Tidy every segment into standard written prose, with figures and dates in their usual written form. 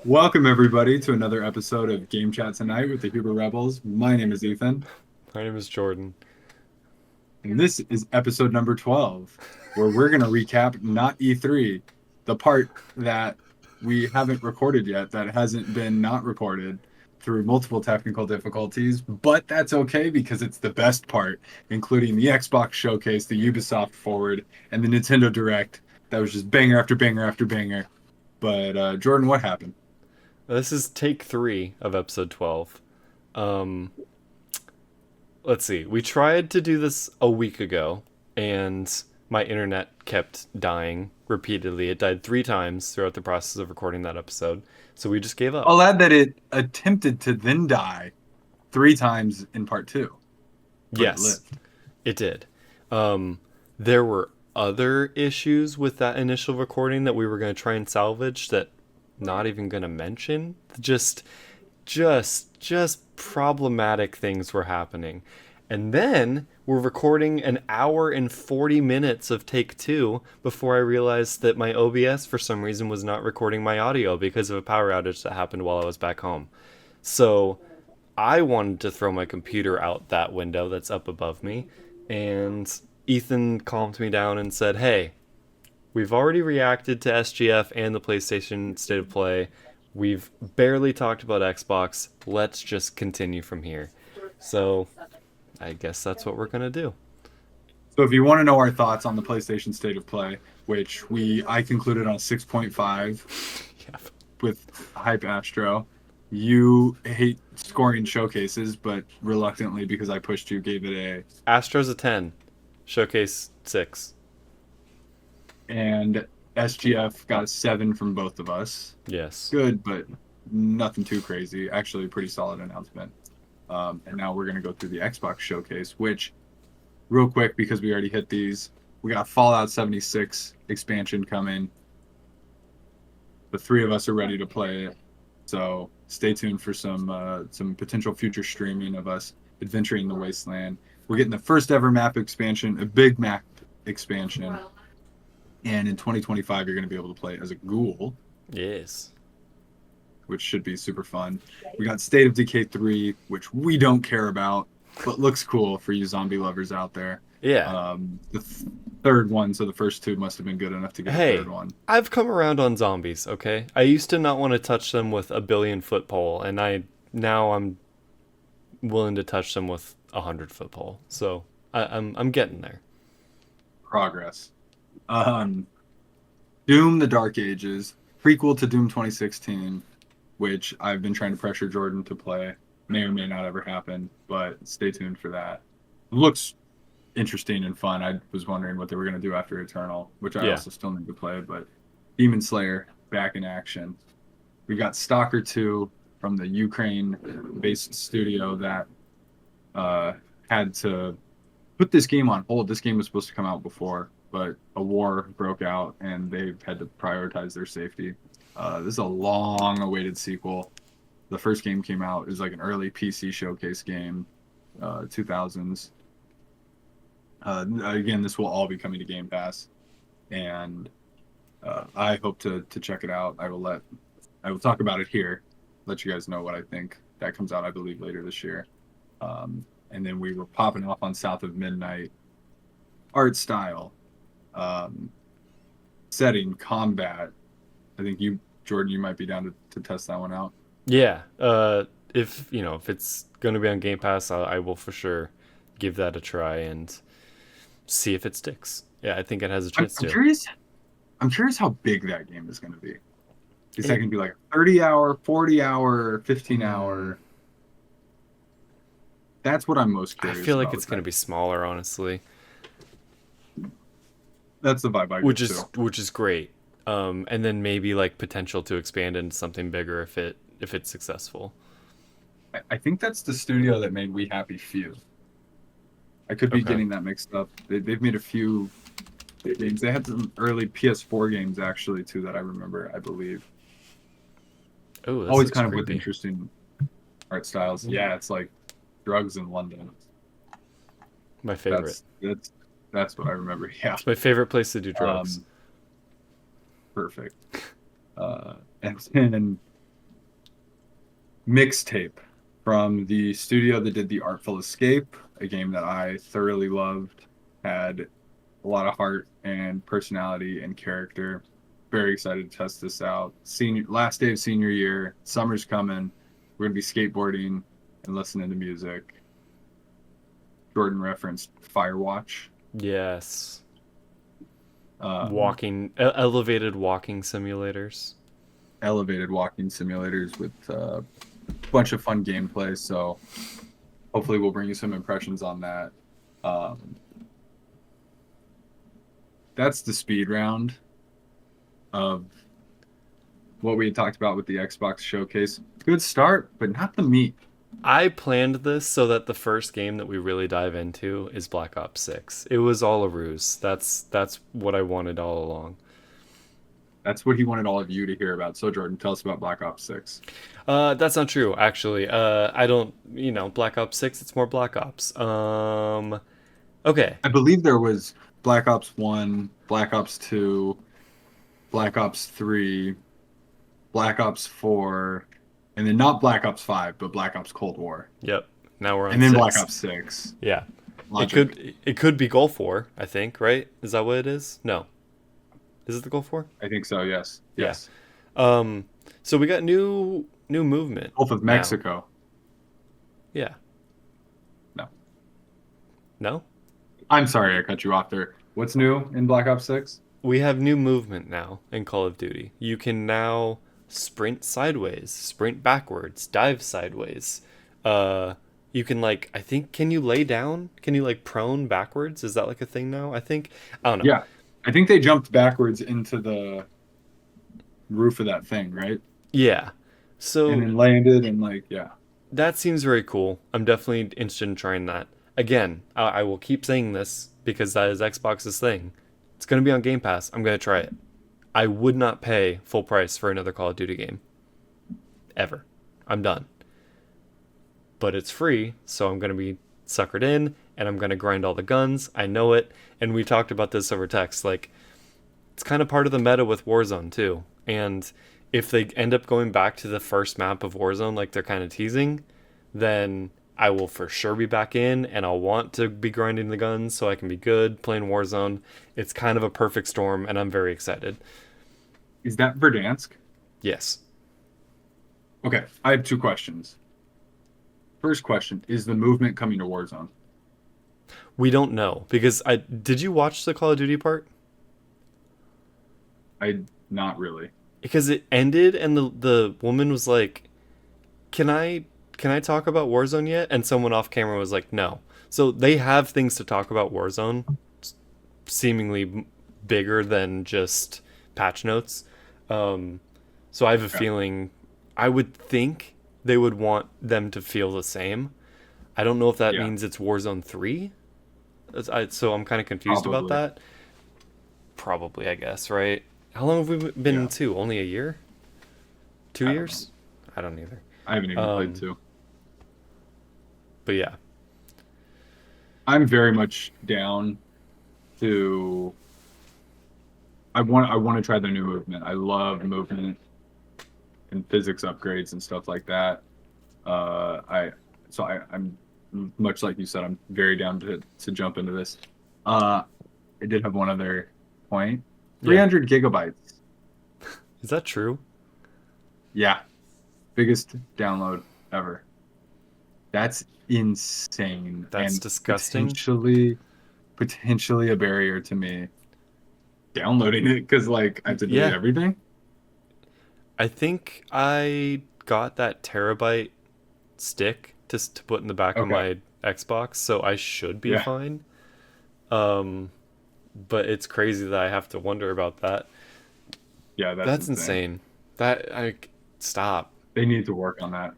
Welcome everybody to another episode of Game Chat Tonight with the Huber Rebels. My name is Ethan, My name is Jordan. and this is episode number 12, where we're going to recap Not-E3, the part that we haven't recorded yet, that hasn't been not recorded through multiple technical difficulties, but that's okay because it's the best part, including the Xbox showcase, the Ubisoft Forward, and the Nintendo Direct. That was just banger after banger after banger. But Jordan, what happened? This is take 3 of episode 12. Um, let's see. We tried to do this a week ago, and my internet kept dying repeatedly. It died 3 times throughout the process of recording that episode, so we just gave up. I'll add that it attempted to then die three times in part two, but it Yes, lived. it did. There were other issues with that initial recording that we were going to try and salvage that not even going to mention. Just problematic things were happening. And then we're recording an hour and 40 minutes of take 2 before I realized that my OBS for some reason was not recording my audio because of a power outage that happened while I was back home. So I wanted to throw my computer out that window that's up above me, and Ethan calmed me down and said, "Hey, we've already reacted to SGF and the PlayStation State of Play. We've barely talked about Xbox. Let's just continue from here." So I guess that's what we're gonna do. So if you want to know our thoughts on the PlayStation State of Play, which I concluded on a 6.5 Yeah. with Hype Astro, you hate scoring showcases, but reluctantly because I pushed you, gave it a Astro's a 10. Showcase 6. and SGF got a 7 from both of us. Yes. Good, but nothing too crazy. Actually, a pretty solid announcement. And now we're going to go through the Xbox showcase, which, real quick, because we already hit these, we got Fallout 76 expansion coming. The three of us are ready to play it. So stay tuned for some potential future streaming of us adventuring the wasteland. We're getting the first ever map expansion, a big map expansion. And in 2025, you're going to be able to play as a ghoul, Yes. which should be super fun. We got State of Decay 3, which we don't care about, but looks cool for you zombie lovers out there. Yeah. Third one, so the first two must have been good enough to get a third Hey, one. I've come around on zombies, okay? I used to not want to touch them with a 1,000,000,000 foot pole, and I'm willing to touch them with 100 foot pole. So I'm getting there. Progress. Um, Doom: The Dark Ages, prequel to Doom 2016, which I've been trying to pressure Jordan to play. May or may not ever happen, but stay tuned for that. Looks interesting and fun. I was wondering what they were going to do after Eternal, which I Yeah. also still need to play, but Demon Slayer back in action. We got Stalker 2 from the Ukraine-based studio that uh, had to put this game on hold. This game was supposed to come out before, but a war broke out and they've had to prioritize their safety. This is a long-awaited sequel. The first game came out as like an early PC showcase game, 2000s. Again, this will all be coming to Game Pass, and I hope to check it out. I will talk about it here, let you guys know what I think. That comes out, I believe, later this year. And then we were popping off on South of Midnight. Art style, um, setting, combat. I think you, Jordan, you might be down to test that one out. Yeah. If it's gonna be on Game Pass, I will for sure give that a try and see if it sticks. Yeah, I think it has a I'm, chance I'm to. curious. I'm curious how big that game is going to be. Is that It. going to be like a 30-hour, 40-hour, 15 Hmm, hour? That's what I'm most I curious feel like about it's with gonna that. be smaller, honestly, That's the vibe I which get is too. which is great. And then maybe like potential to expand into something bigger if it's successful. I think that's the studio that made We Happy Few. I could be Okay. getting that mixed up. They've made a few games. They had some early PS4 games actually too that I remember. I believe. Oh, this Always looks kind of with creepy. interesting art styles. Yeah, it's like drugs in London. My favorite. That's what I remember. Yeah. It's my favorite place to do drugs. Um, Perfect. And then mixtape from the studio that did The Artful Escape, a game that I thoroughly loved, had a lot of heart and personality and character. Very excited to test this out. Last day of senior year, summer's coming. We're gonna be skateboarding and listening to music. Jordan referenced Firewatch. Yes. Um, Elevated walking simulators. Elevated walking simulators with a bunch of fun gameplay. So hopefully we'll bring you some impressions on that. Um, that's the speed round of what we had talked about with the Xbox showcase. Good start, but not the meat. I planned this so that the first game that we really dive into is Black Ops 6. It was all a ruse. That's what I wanted all along. That's what he wanted all of you to hear about. So Jordan, tell us about Black Ops 6. That's not true, actually. I don't, Black Ops 6, it's more Black Ops. Okay. I believe there was Black Ops 1, Black Ops 2, Black Ops 3, Black Ops 4, and then not Black Ops 5, but Black Ops Cold War. Yep. Now we're on And then 6. Black Ops 6. Yeah. Logic. It could be Gulf War, I think, right? Is that what it is? No. Is it the Gulf War? I think so, yes. Yes. So we got new movement. Gulf of now. Mexico. Yeah. No. No? I'm sorry I cut you off there. What's new in Black Ops 6? We have new movement now in Call of Duty. You can now sprint sideways, sprint backwards, dive sideways. You can I think, can you lay down? Can you prone backwards? Is that a thing now? I don't know. Yeah. I think they jumped backwards into the roof of that thing, right? Yeah. So And then landed and yeah. that seems very cool. I'm definitely interested in trying that. Again, I will keep saying this because that is Xbox's thing. It's going to be on Game Pass. I'm going to try it. I would not pay full price for another Call of Duty game. Ever. I'm done. But it's free, so I'm going to be suckered in, and I'm going to grind all the guns. I know it. And we talked about this over text. It's kind of part of the meta with Warzone, too. And if they end up going back to the first map of Warzone like they're kind of teasing, then I will for sure be back in, and I'll want to be grinding the guns so I can be good playing Warzone. It's kind of a perfect storm, and I'm very excited. Is that Verdansk? Yes. Okay, I have two questions. First question, is the movement coming to Warzone? We don't know, because did you watch the Call of Duty part? Not really. Because it ended, and the woman was like, Can I talk about Warzone yet? And someone off camera was like, no. So they have things to talk about Warzone, seemingly bigger than just patch notes. So I have a feeling, I would think they would want them to feel the same. I don't know if that means it's Warzone 3. So I'm kind of confused about that. Probably, I guess, right? How long have we been in 2? Only a year? 2 years? I don't either. I haven't even played 2. But yeah. I'm very much down to. I want to try the new movement. I love movement and physics upgrades and stuff like that. I'm much like you said. I'm very down to jump into this. I did have one other point. 300 gigabytes. Is that true? Yeah, biggest download ever. That's insane. That's and disgusting. Potentially a barrier to me downloading it because I have to delete everything. I think I got that terabyte stick to put in the back of my Xbox, so I should be fine. But it's crazy that I have to wonder about that. Yeah, that's insane. Stop. They need to work on that.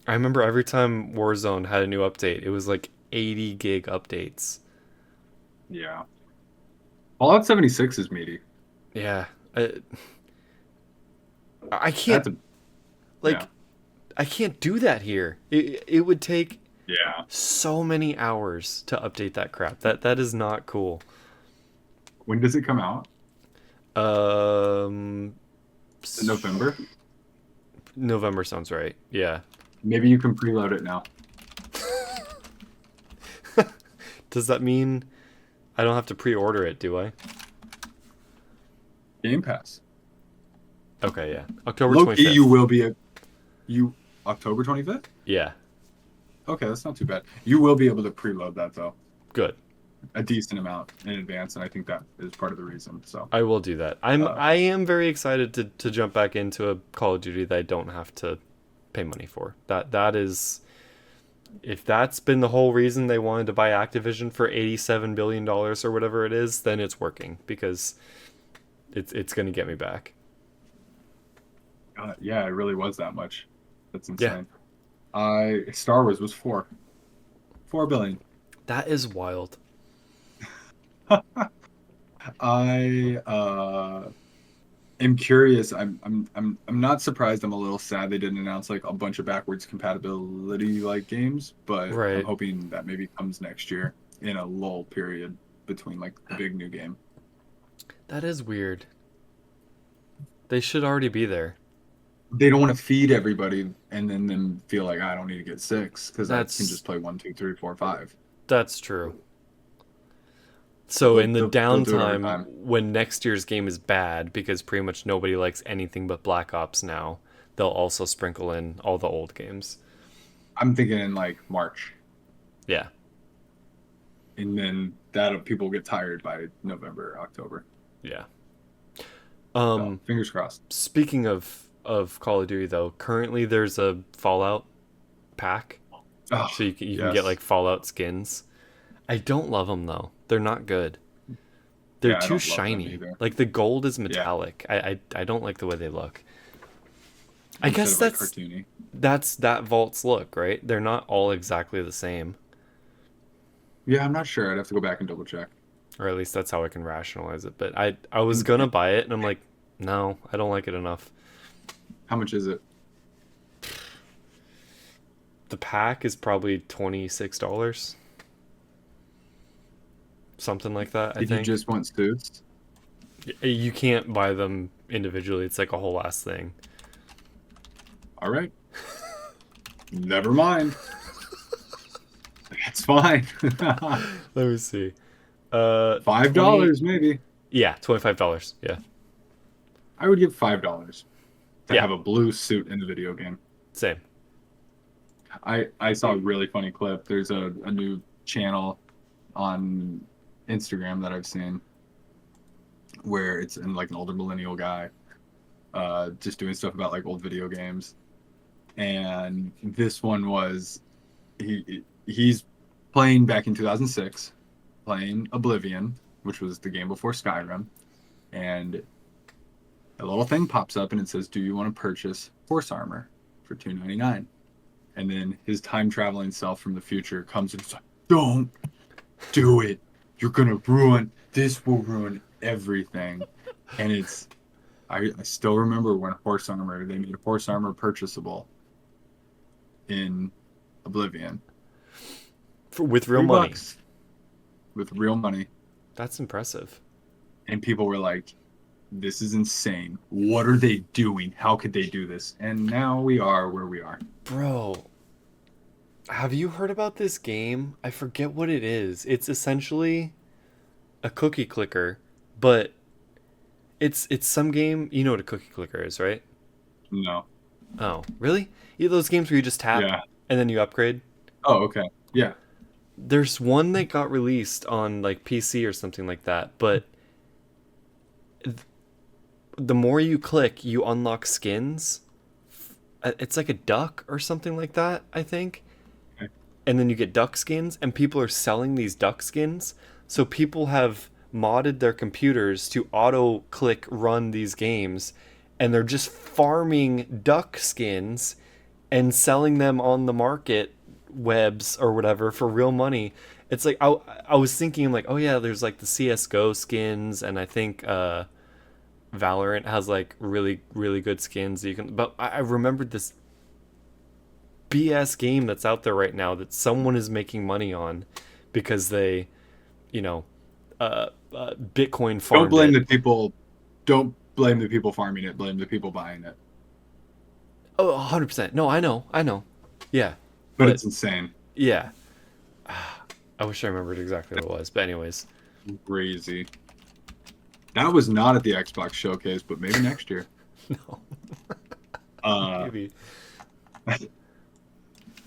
I remember every time Warzone had a new update, it was 80 gig updates. Yeah. Fallout 76 is meaty. Yeah. I can't I can't do that here. It would take so many hours to update that crap. That is not cool. When does it come out? In November? November sounds right. Yeah. Maybe you can preload it now. Does that mean I don't have to pre-order it, do I? Game Pass. Okay, yeah. October Low key, 25th. you will be October 25th? Yeah. Okay, that's not too bad. You will be able to preload that though, Good. a decent amount in advance, and I think that is part of the reason. So I will do that. I am very excited to jump back into a Call of Duty that I don't have to pay money for. That is, if that's been the whole reason they wanted to buy Activision for $87 billion or whatever it is, then it's working because it's going to get me back. yeah, it really was that much. That's Yeah. insane. Star Wars was 4 billion. That is wild. I am curious. I'm not surprised. I'm a little sad they didn't announce like a bunch of backwards compatibility like games, but I'm Right. hoping that maybe comes next year in a lull period between like the big new game. That is weird. They should already be there. They don't want to feed everybody and then them feel like I don't need to get six because I can That's just play 1, 2, 3, 4, 5. that's true. So They'll, in the they'll do it every downtime, time. when next year's game is bad because pretty much nobody likes anything but Black Ops now, they'll also sprinkle in all the old games. I'm thinking in like March, Yeah. and then that people get tired by November, October. Yeah. So fingers crossed. Speaking of Call of Duty though, currently there's a Fallout pack, Oh, so you can yes. get like Fallout skins. I don't love them though. They're not good. They're Yeah, I too don't love them shiny. either. Like the gold is metallic. I don't like the way they look. I Instead guess of, like, that's cartoony. that's that Vault's look, right? They're not all exactly the same, Yeah, I'm not sure. I'd have to go back and double check. or at least that's how I can rationalize it. But I was gonna buy it, and I'm like, no, I don't like it enough. How much is it? The pack is probably $26, something like that. I If you think just want suits, you can't buy them individually. It's like a whole ass thing. all right. Never mind. It's fine. Let me see. $5 maybe. Yeah, $25. Yeah, I would give $5 to Yeah. have a blue suit in the video game. same. I saw a really funny clip. There's a new channel on Instagram that I've seen where it's in like an older millennial guy just doing stuff about like old video games. And this one was he's playing back in 2006, playing Oblivion, which was the game before Skyrim, and a little thing pops up and it says, "Do you want to purchase horse armor for $2.99?" And then his time traveling self from the future comes and it's like, "Don't do it. You're gonna ruin this. Will ruin everything." And it's I still remember when they made horse armor purchasable in Oblivion. With real money. $3 with real money. That's impressive. And people were like, "This is insane. What are they doing? How could they do this?" And now we are where we are. Bro, have you heard about this game? I forget what it is. It's essentially a cookie clicker, but it's some game. You know what a cookie clicker is, right? No. Oh, really? You know those games where you just tap Yeah. and then you upgrade? Oh, okay. Yeah. There's one that got released on like PC or something like that, but the more you click, you unlock skins. It's like a duck or something like that, I think. Okay. And then you get duck skins, and people are selling these duck skins. So people have modded their computers to auto click run these games, and they're just farming duck skins and selling them on the market webs or whatever for real money. It's like I was thinking like, oh yeah, there's like the CS:GO skins, and I think Valorant has like really really good skins that you can. But I remembered this BS game that's out there right now that someone is making money on because they, you know, Bitcoin farmed Don't blame it. the people. Don't blame the people farming it. Blame the people buying it. Oh, 100%. No, I know. Yeah, but but it's insane. yeah, I wish I remembered exactly what it was. But anyways, Crazy. That was not at the Xbox showcase, but maybe next year. no, Uh, maybe.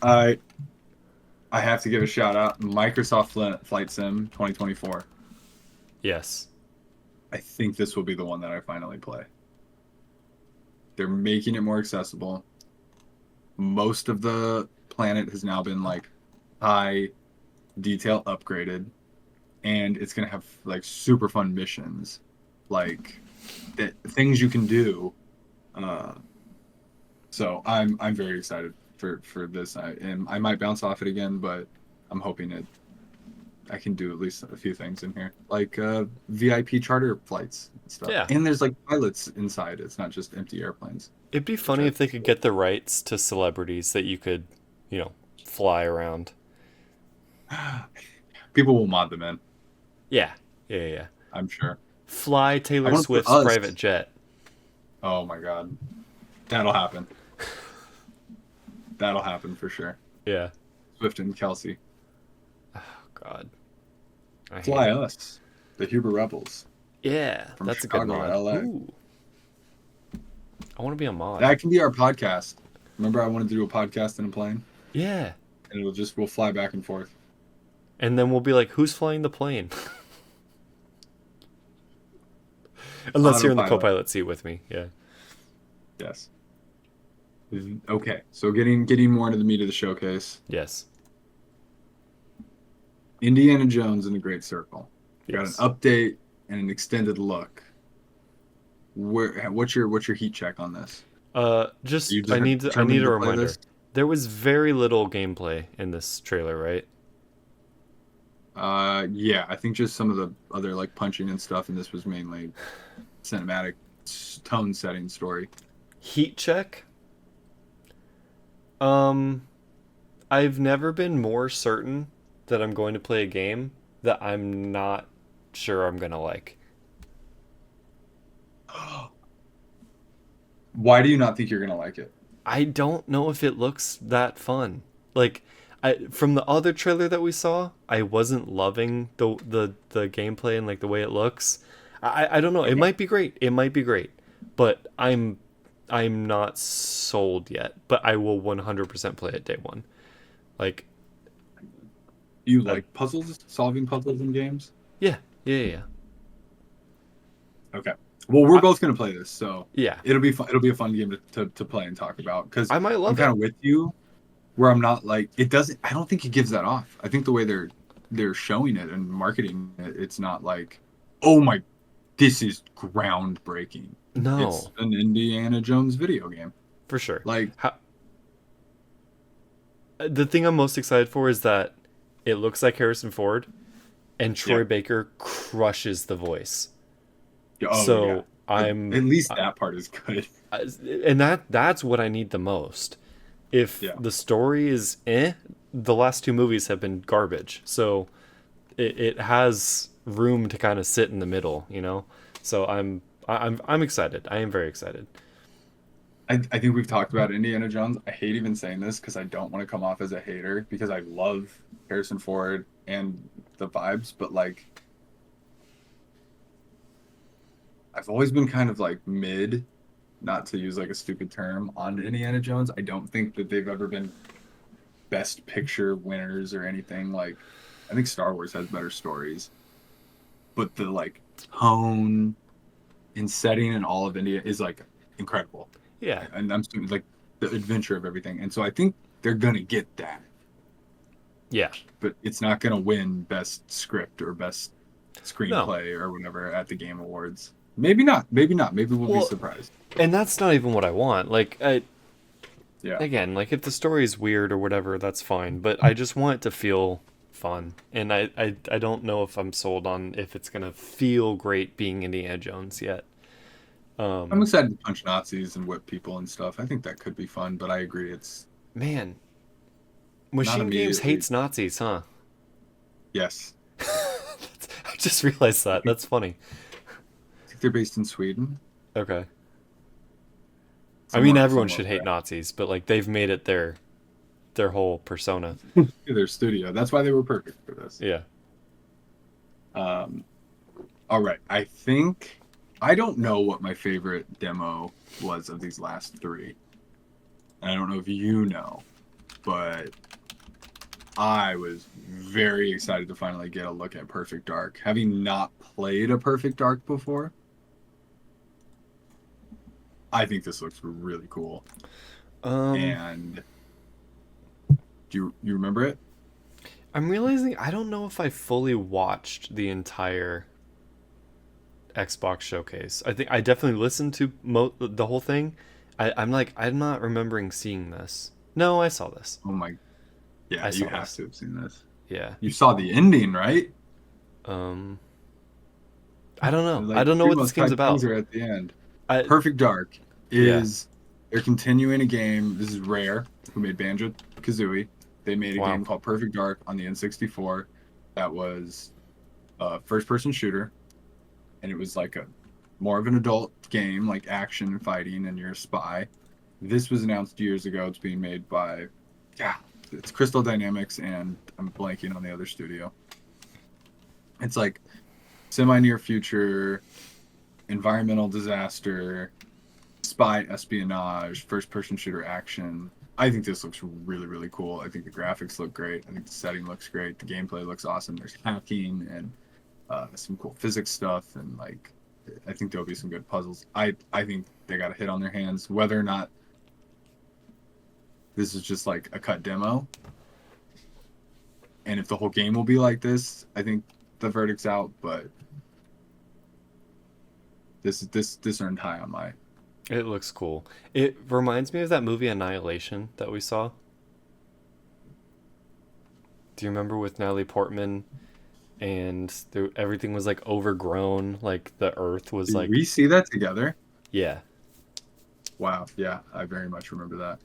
I I have to give a shout out Microsoft Flight Sim 2024. Yes. I think this will be the one that I finally play. They're making it more accessible. Most of the planet has now been like high detail upgraded, and it's gonna have like super fun missions, like that things you can do. Uh, so I'm very excited for this. I might bounce off it again, but I'm hoping I can do at least a few things in here, like VIP charter flights and stuff. Yeah. And there's like pilots inside. It's not just empty airplanes. It'd be Which funny if they could get the rights to celebrities that you could, you know, fly around. People will mod them in, Yeah. Yeah. Yeah. I'm sure. Fly I Taylor want to put Swift's us. private jet. Oh my god, that'll happen. That'll happen for sure. Yeah. Swift and Kelsey. Oh God. I hate Fly it. us, the Huber Rebels Yeah, from that's a good Chicago mod. to LA. Ooh. I want to be a mod. That can be our podcast. Remember, I wanted to do a podcast in a plane, Yeah. and we'll fly back and forth. And then we'll be like, who's flying the plane? Unless you're in the Autopilot. co-pilot seat with me. Yeah. Yes. Okay, so getting more into the meat of the showcase. Yes. Indiana Jones and the Great Circle. We got an Yes. update and an extended look. What's your heat check on this? Just You I need determined a to play reminder. this? There was very little gameplay in this trailer, right? Yeah, I think just some of the other like punching and stuff, and this was mainly cinematic tone setting story. Heat check. Um, I've never been more certain that I'm going to play a game that I'm not sure I'm gonna like. Why do you not think you're gonna like it? I don't know if it looks that fun. Like, from the other trailer that we saw, I wasn't loving the gameplay and like the way it looks. I don't know. It Okay. might be great. It might be great, but I'm not sold yet. But I will 100% play it day one. Like, You uh, like puzzles, solving puzzles in games? yeah, yeah, yeah, Okay. Well, we're I, both gonna play this, so yeah. it'll be fun. It'll be a fun game to play and talk about because I might I'm love kind it. of with you, where I'm not like it doesn't. I don't think it gives that off. I think the way they're showing it and marketing it, it's not like, oh my, this is groundbreaking. It's No, an Indiana Jones video game. for sure. Like, How, the thing I'm most excited for is that it looks like Harrison Ford, and yeah, Troy Baker crushes the voice. oh yeah. So I'm, At least that part is good. and that's what I need the most. If Yeah. the story is the last two movies have been garbage. So it has room to kind of sit in the middle, you know. So I'm excited. I am very excited. I think we've talked about Indiana Jones. I hate even saying this because I don't want to come off as a hater because I love Harrison Ford and the vibes, but like I've always been kind of like mid, not to use like a stupid term, on Indiana Jones. I don't think that they've ever been best picture winners or anything. Like I think Star Wars has better stories, but the like tone and setting and all of India is like incredible. Yeah. And I'm like the adventure of everything. And so I think they're gonna get that, Yeah. but it's not gonna win best script or best No. screenplay or whatever at the Game Awards. Maybe not. Maybe not. Maybe we'll be Well, surprised. and that's not even what I want. Like, Yeah. again, like if the story's weird or whatever, that's fine. But I just want it to feel fun, and I don't know if I'm sold on if it's gonna feel great being Indiana Jones yet. I'm Um, excited to punch Nazis and whip people and stuff. I think that could be fun, but I agree it's man, not Machine Games immediately. hates Nazis, huh? Yes. I just realized that. That's funny. I think they're based in Sweden. Okay. I mean, everyone somewhere should hate over Nazis, but like they've made it their whole persona. to their studio. That's why they were perfect for this. Yeah. Um, all right. I don't know what my favorite demo was of these last three. I don't know if you know, but I was very excited to finally get a look at Perfect Dark. Having not played a Perfect Dark before, I think this looks really cool. And you remember it? I'm realizing I don't know if I fully watched the entire Xbox showcase. I think I definitely listened to the whole thing. I'm not remembering seeing this. No, I saw this. Oh my, yeah, I you saw have this. to have seen this. Yeah. You saw the ending, right? Um, I don't know. I Like don't know two what this most game's hyped things about. are at the end. I Perfect Dark Yeah. is they're continuing a game. This is Rare, who made Banjo Kazooie. They made a Wow. game called Perfect Dark on the N64 that was a first-person shooter, and it was like a more of an adult game, like action and fighting, and you're a spy. This was announced years ago. It's being made by, yeah, it's Crystal Dynamics, and I'm blanking on the other studio. It's like semi-near future, environmental disaster, spy espionage, first-person shooter action. I think this looks really, really cool. I think the graphics look great. I think the setting looks great. The gameplay looks awesome. There's hacking and some cool physics stuff, and like I think there'll be some good puzzles. I think they got a hit on their hands. Whether or not this is just like a cut demo, and if the whole game will be like this, I think the verdict's out. But this earned high on my. It looks cool. It reminds me of that movie Annihilation that we saw. Do you remember with Natalie Portman and everything was like overgrown, like the earth was Did like we see that together? yeah. Wow, yeah, I very much remember that.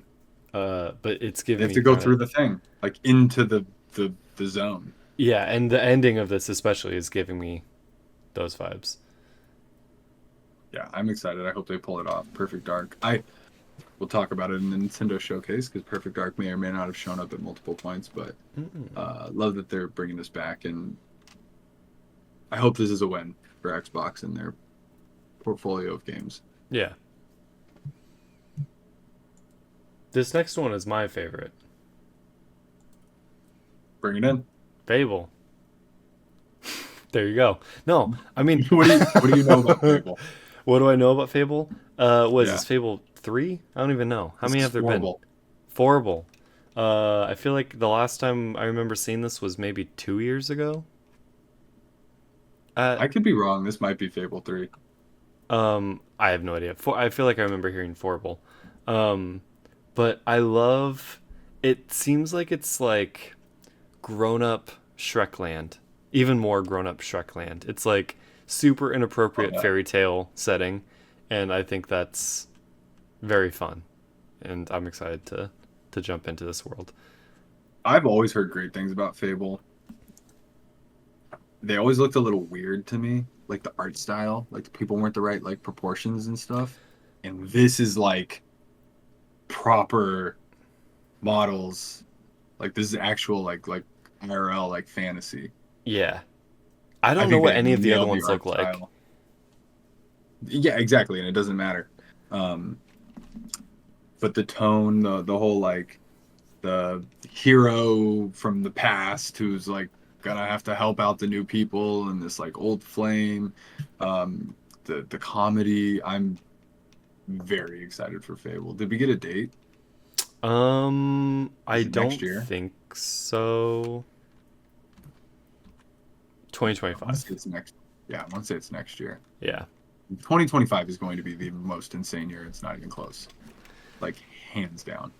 But it's They giving have me to go kind through of the thing, like into the zone. yeah, and the ending of this especially is giving me those vibes. Yeah, I'm excited. I hope they pull it off. Perfect Dark. We'll talk about it in the Nintendo showcase because Perfect Dark may or may not have shown up at multiple points, but love that they're bringing this back, and I hope this is a win for Xbox and their portfolio of games. Yeah. This next one is my favorite. Bring it in. Fable. There you go. No, I mean, What do you know about Fable? what do I know about Fable? What is Yeah. this, Fable 3? I don't even know. How This many is have there horrible. been? Horrible. I feel like the last time I remember seeing this was maybe 2 years ago. I could be wrong. This might be Fable 3. I have no idea. I feel like I remember hearing Horrible. But I love. It seems like it's like grown-up Shrekland, even more grown-up Shrekland. It's like super inappropriate fairy tale setting, and I think that's very fun, and I'm excited to jump into this world. I've always heard great things about Fable. They always looked a little weird to me, like the art style, like the people weren't the right like proportions and stuff. And this is like proper models. Like this is actual like IRL like fantasy. Yeah, I don't know think what they any of the other nailed ones art look like. style. Yeah, exactly, and it doesn't matter. But the tone, the whole like the hero from the past who's like gonna have to help out the new people and this like old flame, the comedy. I'm very excited for Fable. Did we get a date? I Is it next don't year? think so. I want to 2025. say it's next. Yeah, I want to say it's next year. Yeah. 2025 is going to be the most insane year. It's not even close, like hands down.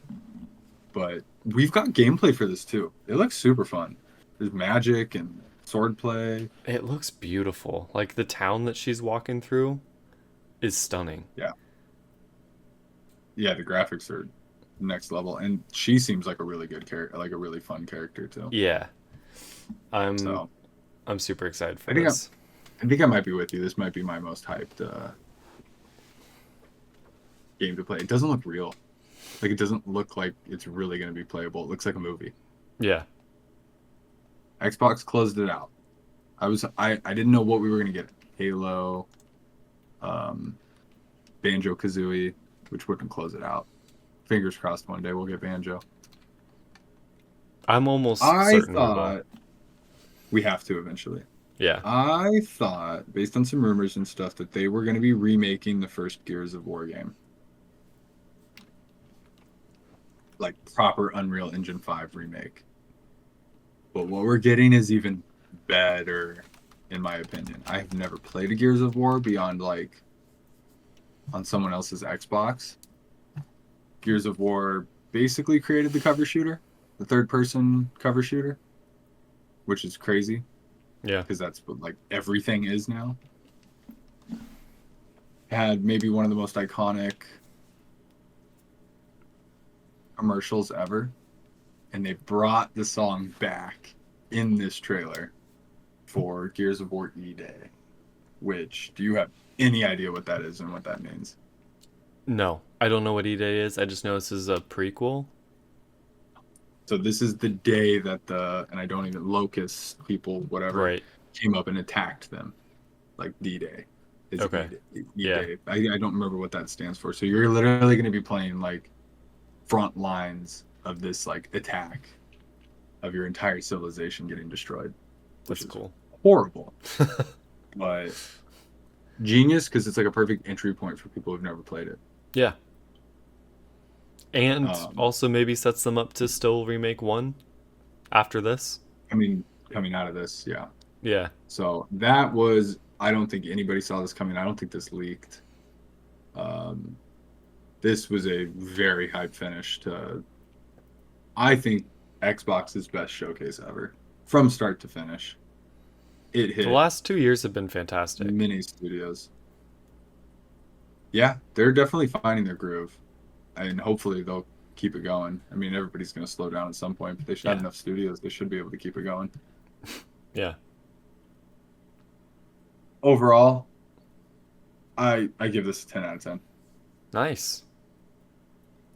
But we've got gameplay for this too. It looks super fun. There's magic and swordplay. It looks beautiful. Like the town that she's walking through is stunning. Yeah, yeah. The graphics are next level, and she seems like a really good character, like a really fun character too. Yeah. I'm So I'm super excited for I think I think I might be with you. This might be my most hyped game to play. It doesn't look real. Like, it doesn't look like it's really going to be playable. It looks like a movie. Yeah. Xbox closed it out. I didn't know what we were going to get. Halo, Banjo-Kazooie, which wouldn't close it out. Fingers crossed one day we'll get Banjo. I'm almost I certain we will. thought we have to eventually. Yeah. I thought, based on some rumors and stuff, that they were going to be remaking the first Gears of War game. Like, proper Unreal Engine 5 remake. But what we're getting is even better, in my opinion. I have never played a Gears of War beyond, like, on someone else's Xbox. Gears of War basically created the cover shooter, the third-person cover shooter, which is crazy. Yeah. Because that's what, like, everything is now. Had maybe one of the most iconic commercials ever, and they brought the song back in this trailer for Gears of War E-Day, which, do you have any idea what that is and what that means? No, I don't know what E-Day is. I just know this is a prequel. So this is the day that and I don't even, locust people, whatever, Right. came up and attacked them. Like D-Day. Is Okay. E-Day. Yeah. I don't remember what that stands for. So you're literally going to be playing, like, front lines of this, like, attack of your entire civilization getting destroyed. Which That's is cool. horrible. But genius, because it's like a perfect entry point for people who've never played it. Yeah. And also maybe sets them up to still remake 1 after this. Coming out of this, yeah. Yeah. So that was, I don't think anybody saw this coming. I don't think this leaked. This was a very hype finish to, I think, Xbox's best showcase ever. From start to finish. It hit The last 2 years have been fantastic. many studios. Yeah, they're definitely finding their groove. And hopefully they'll keep it going. I mean, everybody's going to slow down at some point, but they should have enough studios. They should be able to keep it going. Yeah. Overall, I give this a 10 out of 10. Nice.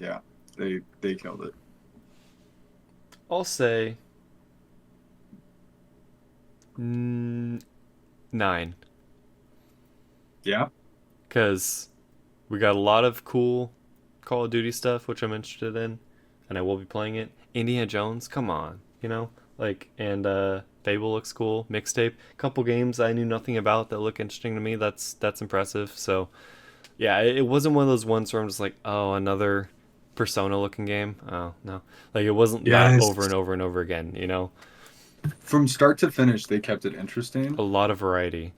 Yeah, they killed it. I'll say 9. Yeah? Because we got a lot of cool Call of Duty stuff, which I'm interested in, and I will be playing it. Indiana Jones, come on, you know? Like, and Fable looks cool. Mixtape, couple games I knew nothing about that look interesting to me. That's impressive. So, yeah, it wasn't one of those ones where I'm just like, oh, another Persona-looking game. Oh, no. Like, it wasn't that over and over and over again, you know? From start to finish, they kept it interesting. A lot of variety.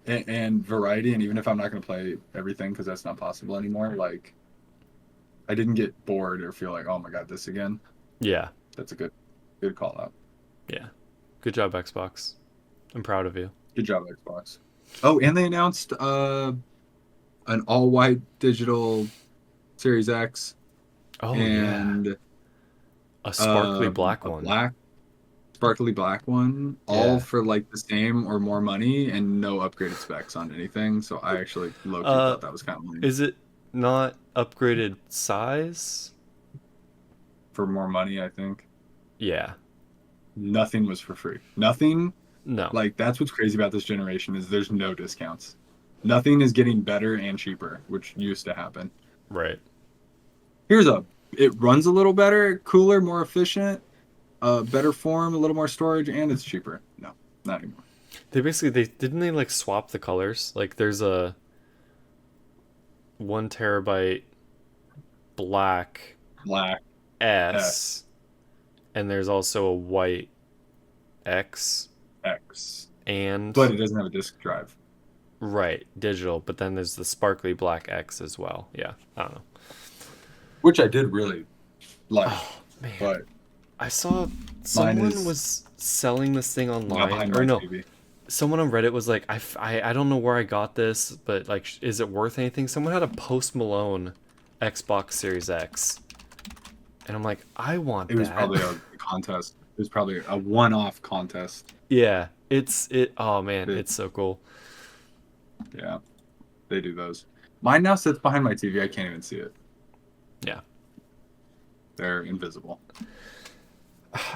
And variety, and even if I'm not going to play everything, because that's not possible anymore, like, I didn't get bored or feel like, oh my god, this again. Yeah. That's a good call out. Yeah. Good job, Xbox. I'm proud of you. Good job, Xbox. Oh, and they announced an all-white digital Series X. Oh, and yeah. A sparkly black one. Sparkly black one, all for like the same or more money and no upgraded specs on anything. So I actually low-key thought that was kind of lame. Is it not upgraded size? For more money, I think. Yeah. Nothing was for free. Nothing. No. Like, that's what's crazy about this generation is there's no discounts. Nothing is getting better and cheaper, which used to happen. Right. It runs a little better, cooler, more efficient. Better form, a little more storage, and it's cheaper. No, not anymore. They didn't they like swap the colors? Like there's a 1 terabyte black S, and there's also a white X, and but it doesn't have a disk drive. Right, digital. But then there's the sparkly black X as well. Yeah, I don't know. Which I did really like. Oh man. But I saw someone was selling this thing online, or no, TV. Someone on Reddit was like, I don't know where I got this, but like, is it worth anything? Someone had a Post Malone Xbox Series X, and I'm like, I want that. It was probably a contest. It was probably a one-off contest. Yeah, Oh man, it's so cool. Yeah, they do those. Mine now sits behind my TV. I can't even see it. Yeah. They're invisible.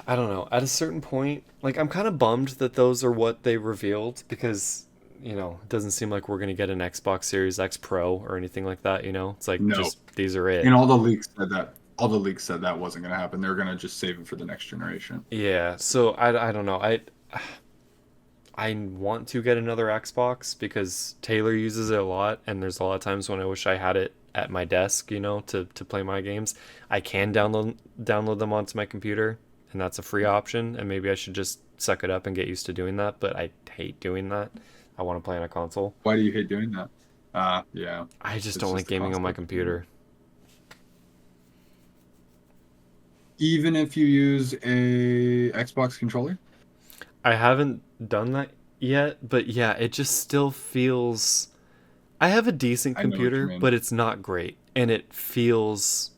I don't know. At a certain point, like, I'm kind of bummed that those are what they revealed because, you know, it doesn't seem like we're going to get an Xbox Series X Pro or anything like that, you know? It's like, No. just, these are it. And all the leaks said that. All the leaks said that wasn't going to happen. They were going to just save it for the next generation. Yeah, so I don't know. I want to get another Xbox because Taylor uses it a lot, and there's a lot of times when I wish I had it at my desk, you know, to play my games. I can download them onto my computer, and that's a free option, and maybe I should just suck it up and get used to doing that, but I hate doing that. I want to play on a console. Why do you hate doing that? Yeah. I just It's don't like just the gaming on my console. computer. Even if you use a Xbox controller? I haven't done that yet, but yeah, it just still feels. I have a decent I know what you computer, mean. but it's not great, and it feels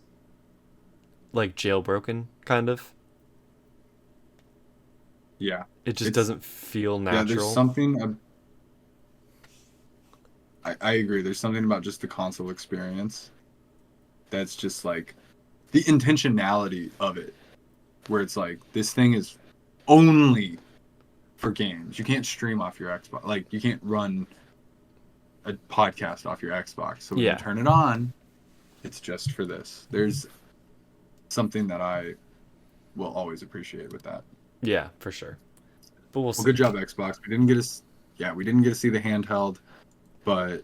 like jailbroken, kind of. Yeah. It just It's- doesn't feel Yeah, there's natural. something. I agree. There's something about just the console experience that's just like the intentionality of it, where it's like this thing is only for games. You can't stream off your Xbox. Like you can't run a podcast off your Xbox. So when Yeah. you turn it on, it's just for this. There's something that I will always appreciate with that. Yeah, for sure. But we'll Well, see. good job, Xbox. We didn't get to see the handheld, but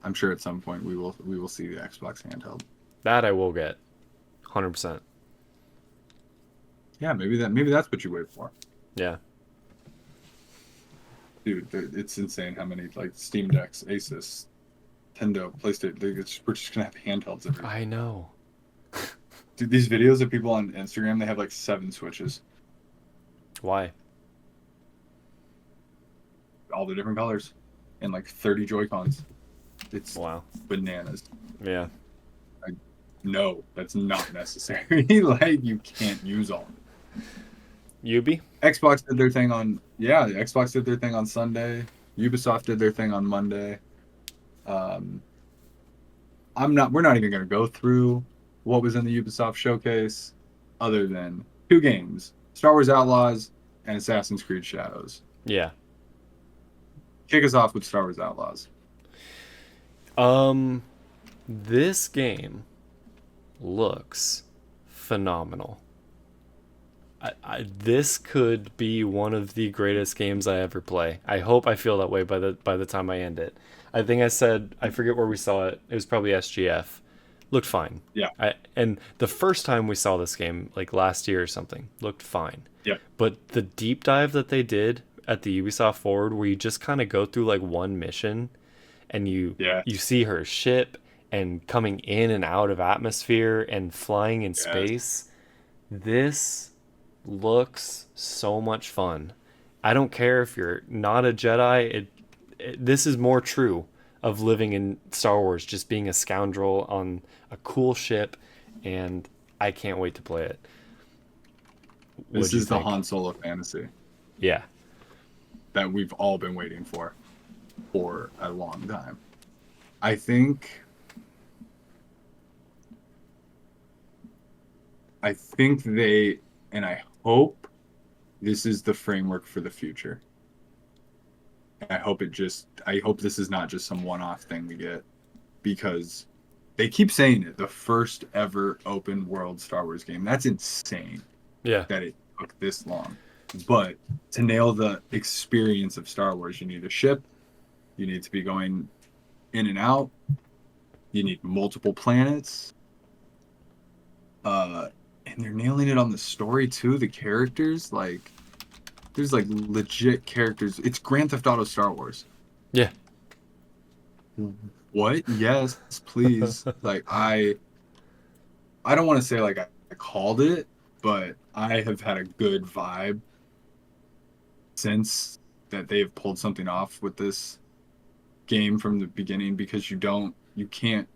I'm sure at some point we will see the Xbox handheld. That I will get, 100%. Yeah, maybe that's what you wait for. Yeah. Dude, it's insane how many like Steam Decks, Asus, Nintendo, PlayStation. We're just gonna have handhelds everywhere. I know. Dude, these videos of people on Instagram, they have like 7 Switches, Why? all the different colors, and like 30 Joy-Cons. It's Wow. bananas. Yeah. No, that's not necessary. Like you can't use all. Yubi? Xbox did their thing on Xbox did their thing on Sunday. Ubisoft did their thing on Monday. We're not even gonna go through what was in the Ubisoft showcase, other than 2 games: Star Wars Outlaws and Assassin's Creed Shadows. Yeah. Kick us off with Star Wars Outlaws. This game looks phenomenal. This could be one of the greatest games I ever play. I hope I feel that way by the time I end it. I think I said, I forget where we saw it. It was probably SGF. Looked fine. Yeah. And the first time we saw this game, like last year or something, looked fine. Yeah. But the deep dive that they did at the Ubisoft Forward, where you just kind of go through like one mission, and you see her ship and coming in and out of atmosphere and flying in space. This looks so much fun. I don't care if you're not a Jedi. This is more true of living in Star Wars, just being a scoundrel on a cool ship, and I can't wait to play it. This is the Han Solo fantasy Yeah. that we've all been waiting for a long time. I think they, and I hope this is the framework for the future. I hope this is not just some one-off thing we get, because they keep saying it, the first ever open world Star Wars game. That's insane. Yeah. That it took this long. But to nail the experience of Star Wars, you need a ship, you need to be going in and out, you need multiple planets. And they're nailing it on the story too, the characters, like there's like legit characters. It's Grand Theft Auto Star Wars. Yeah. What? Yes, please. Like I don't want to say like I called it, but I have had a good vibe since that they've pulled something off with this game from the beginning, because you can't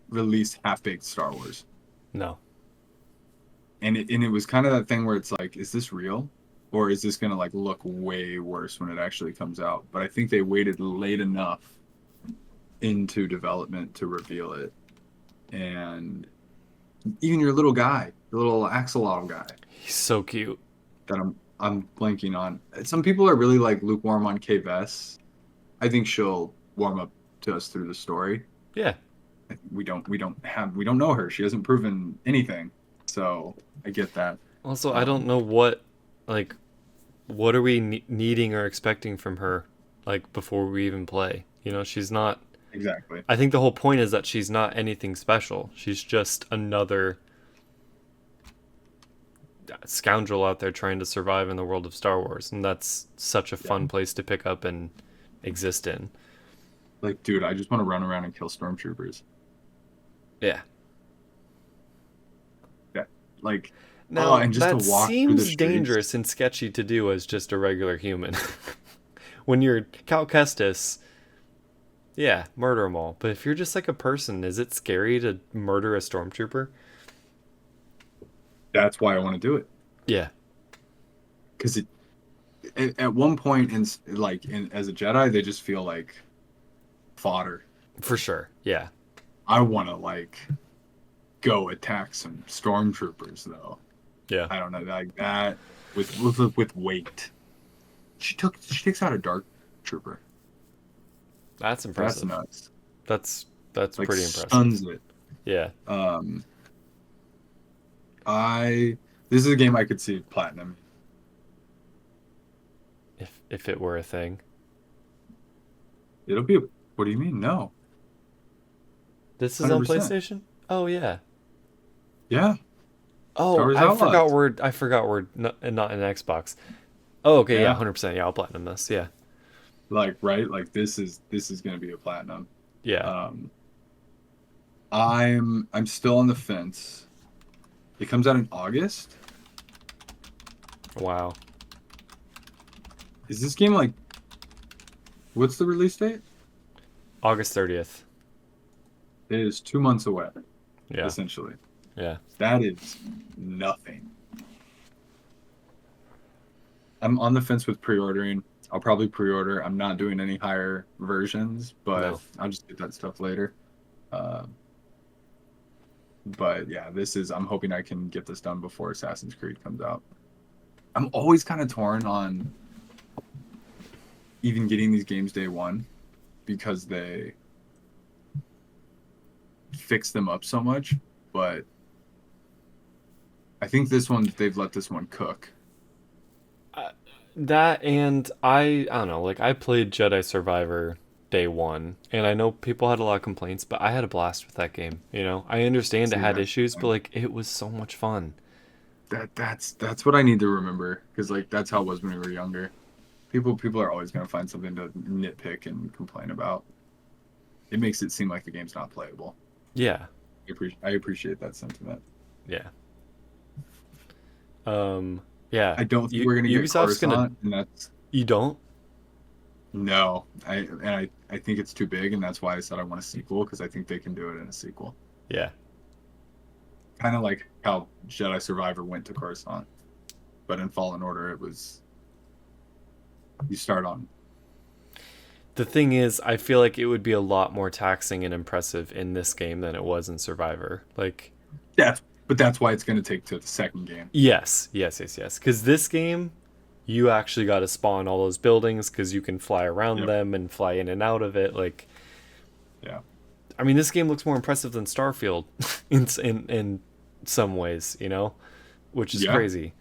release half-baked Star Wars. No. And it was kind of that thing where it's like, is this real? Or is this going to like look way worse when it actually comes out? But I think they waited late enough into development to reveal it. And even your little guy, the little axolotl guy He's so cute. that I'm blanking on. Some people are really like lukewarm on Kay Vess. I think she'll warm up to us through the story. Yeah. We don't know her. She hasn't proven anything. So I get that. Also, I don't know what are we needing or expecting from her, like, before we even play. You know, she's not. Exactly. I think the whole point is that she's not anything special. She's just another scoundrel out there trying to survive in the world of Star Wars, and that's such a fun place to pick up and exist in. Like, dude, I just want to run around and kill stormtroopers. Yeah. Yeah. Like, Now, and just that to walk through the seems streets. dangerous and sketchy to do as just a regular human. When you're Cal Kestis, yeah, murder them all. But if you're just like a person, is it scary to murder a stormtrooper? That's why I want to do it. Yeah. Because at one point as a Jedi, they just feel like fodder. For sure. Yeah. I want to like go attack some stormtroopers though. Yeah. I don't know, like that with weight. She takes out a dark trooper. That's impressive. That's nuts. That's Like, pretty impressive. Stuns it. Yeah. This is a game I could see platinum. If it were a thing. It'll be. What do you mean? No. This is on 100%. PlayStation? Oh yeah. Yeah. Oh, Wars I Outlaws. forgot we're not an Xbox. Oh, okay, yeah, Yeah. 100%. Yeah, I'll platinum this. Yeah. Like, right? Like this is gonna be a platinum. Yeah. I'm still on the fence. It comes out in August. Wow. Is this game like? What's the release date? August 30th. It is 2 months away. Yeah. Essentially. Yeah. That is nothing. I'm on the fence with pre-ordering. I'll probably pre-order. I'm not doing any higher versions, but No. I'll just get that stuff later. But yeah, I'm hoping I can get this done before Assassin's Creed comes out. I'm always kind of torn on even getting these games day one because they fix them up so much, but I think they've let this one cook. That and I don't know, like I played Jedi Survivor day one, and I know people had a lot of complaints, but I had a blast with that game. You know, I understand it had issues, but like it was so much fun. That's what I need to remember because like that's how it was when we were younger. People are always gonna find something to nitpick and complain about. It makes it seem like the game's not playable. Yeah. I appreciate that sentiment. Yeah. Yeah. I don't think we're gonna get Ubisoft's Coruscant, and that's You don't? no. I think it's too big, and that's why I said I want a sequel because I think they can do it in a sequel. Yeah. Kind of like how Jedi Survivor went to Coruscant, but in Fallen Order it was you start on. The thing is, I feel like it would be a lot more taxing and impressive in this game than it was in Survivor. Like, But that's why it's going to take to the second game. yes. Because this game, you actually got to spawn all those buildings because you can fly around them and fly in and out of it. Like, yeah. I mean, this game looks more impressive than Starfield in some ways, you know, which is crazy.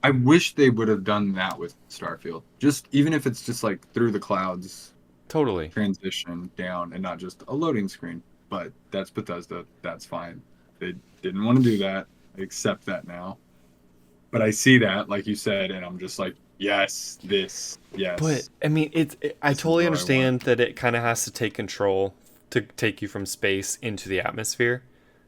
I wish they would have done that with Starfield. Just even if it's just like through the clouds, Totally. transition down and not just a loading screen. But that's Bethesda. That's fine. They didn't want to do that. I accept that now. But I see that, like you said, and I'm just like, yes. But I mean, I totally understand that it kind of has to take control to take you from space into the atmosphere.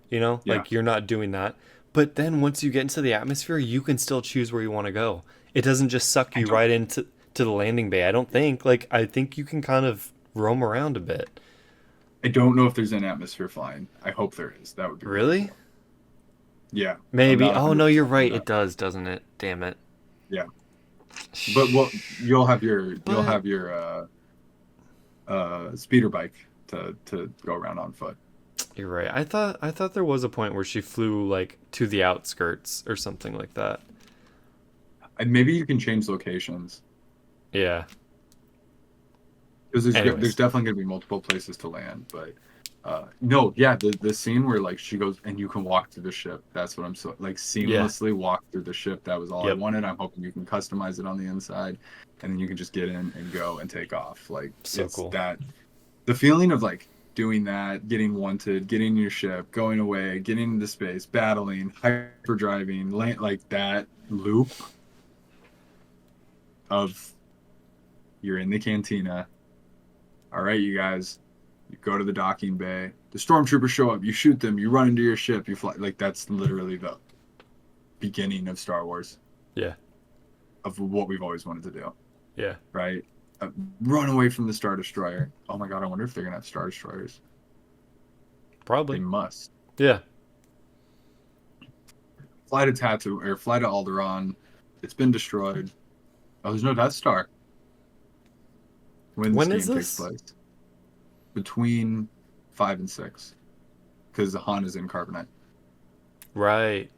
You know, like you're not doing that. But then once you get into the atmosphere, you can still choose where you want to go. It doesn't just suck you right into the landing bay. I don't think. Like, I think you can kind of roam around a bit. I don't know if there's an atmosphere flying. I hope there is. That would be really cool. Yeah. Maybe. Oh no, you're right. It does, doesn't it? Damn it. Yeah. But you'll have your speeder bike to go around on foot. You're right. I thought there was a point where she flew like to the outskirts or something like that. And maybe you can change locations Yeah. because there's Anyways. definitely going to be multiple places to land. But no, yeah, the scene where like she goes and you can walk through the ship. That's what I'm so like Yeah. seamlessly walk through the ship. That was all I Yep. wanted. I'm hoping you can customize it on the inside, and then you can just get in and go and take off. Like So it's cool. that the feeling of like doing that, getting wanted, getting your ship, going away, getting into space, battling, hyperdriving, like that loop of you're in the cantina. All right, you guys, you go to the docking bay. The stormtroopers show up. You shoot them. You run into your ship. You fly. Like that's literally the beginning of Star Wars, Yeah. of what we've always wanted to do. Yeah. Right? Run away from the Star Destroyer. Oh my God, I wonder if they're gonna have Star Destroyers. They Probably. must. Yeah. Fly to Tatooine or fly to Alderaan. It's been destroyed. Oh, there's no Death Star when this When is game takes this? place. Between 5 and 6, because Han is in carbonite. Right.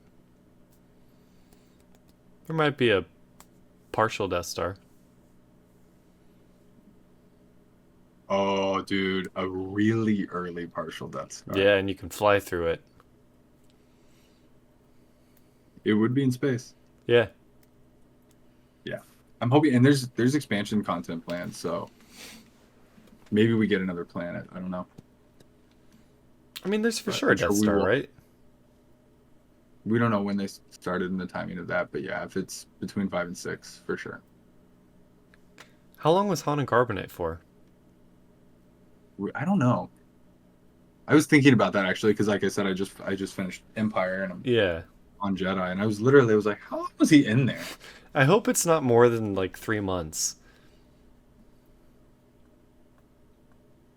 There might be a partial Death Star. Oh, dude, a really early partial Death Star. Yeah, and you can fly through it. It would be in space. Yeah. Yeah, I'm hoping, and there's expansion content planned, so maybe we get another planet. I don't know. I mean, there's for But sure a I'm sure Death we Star, will. right? We don't know when they started and the timing of that, but yeah, if it's between 5 and 6, for sure. How long was Han and Carbonite for? I don't know. I was thinking about that actually, because like I said, I just finished Empire and I'm Yeah. on Jedi, and I was like, how long was he in there? I hope it's not more than like 3 months.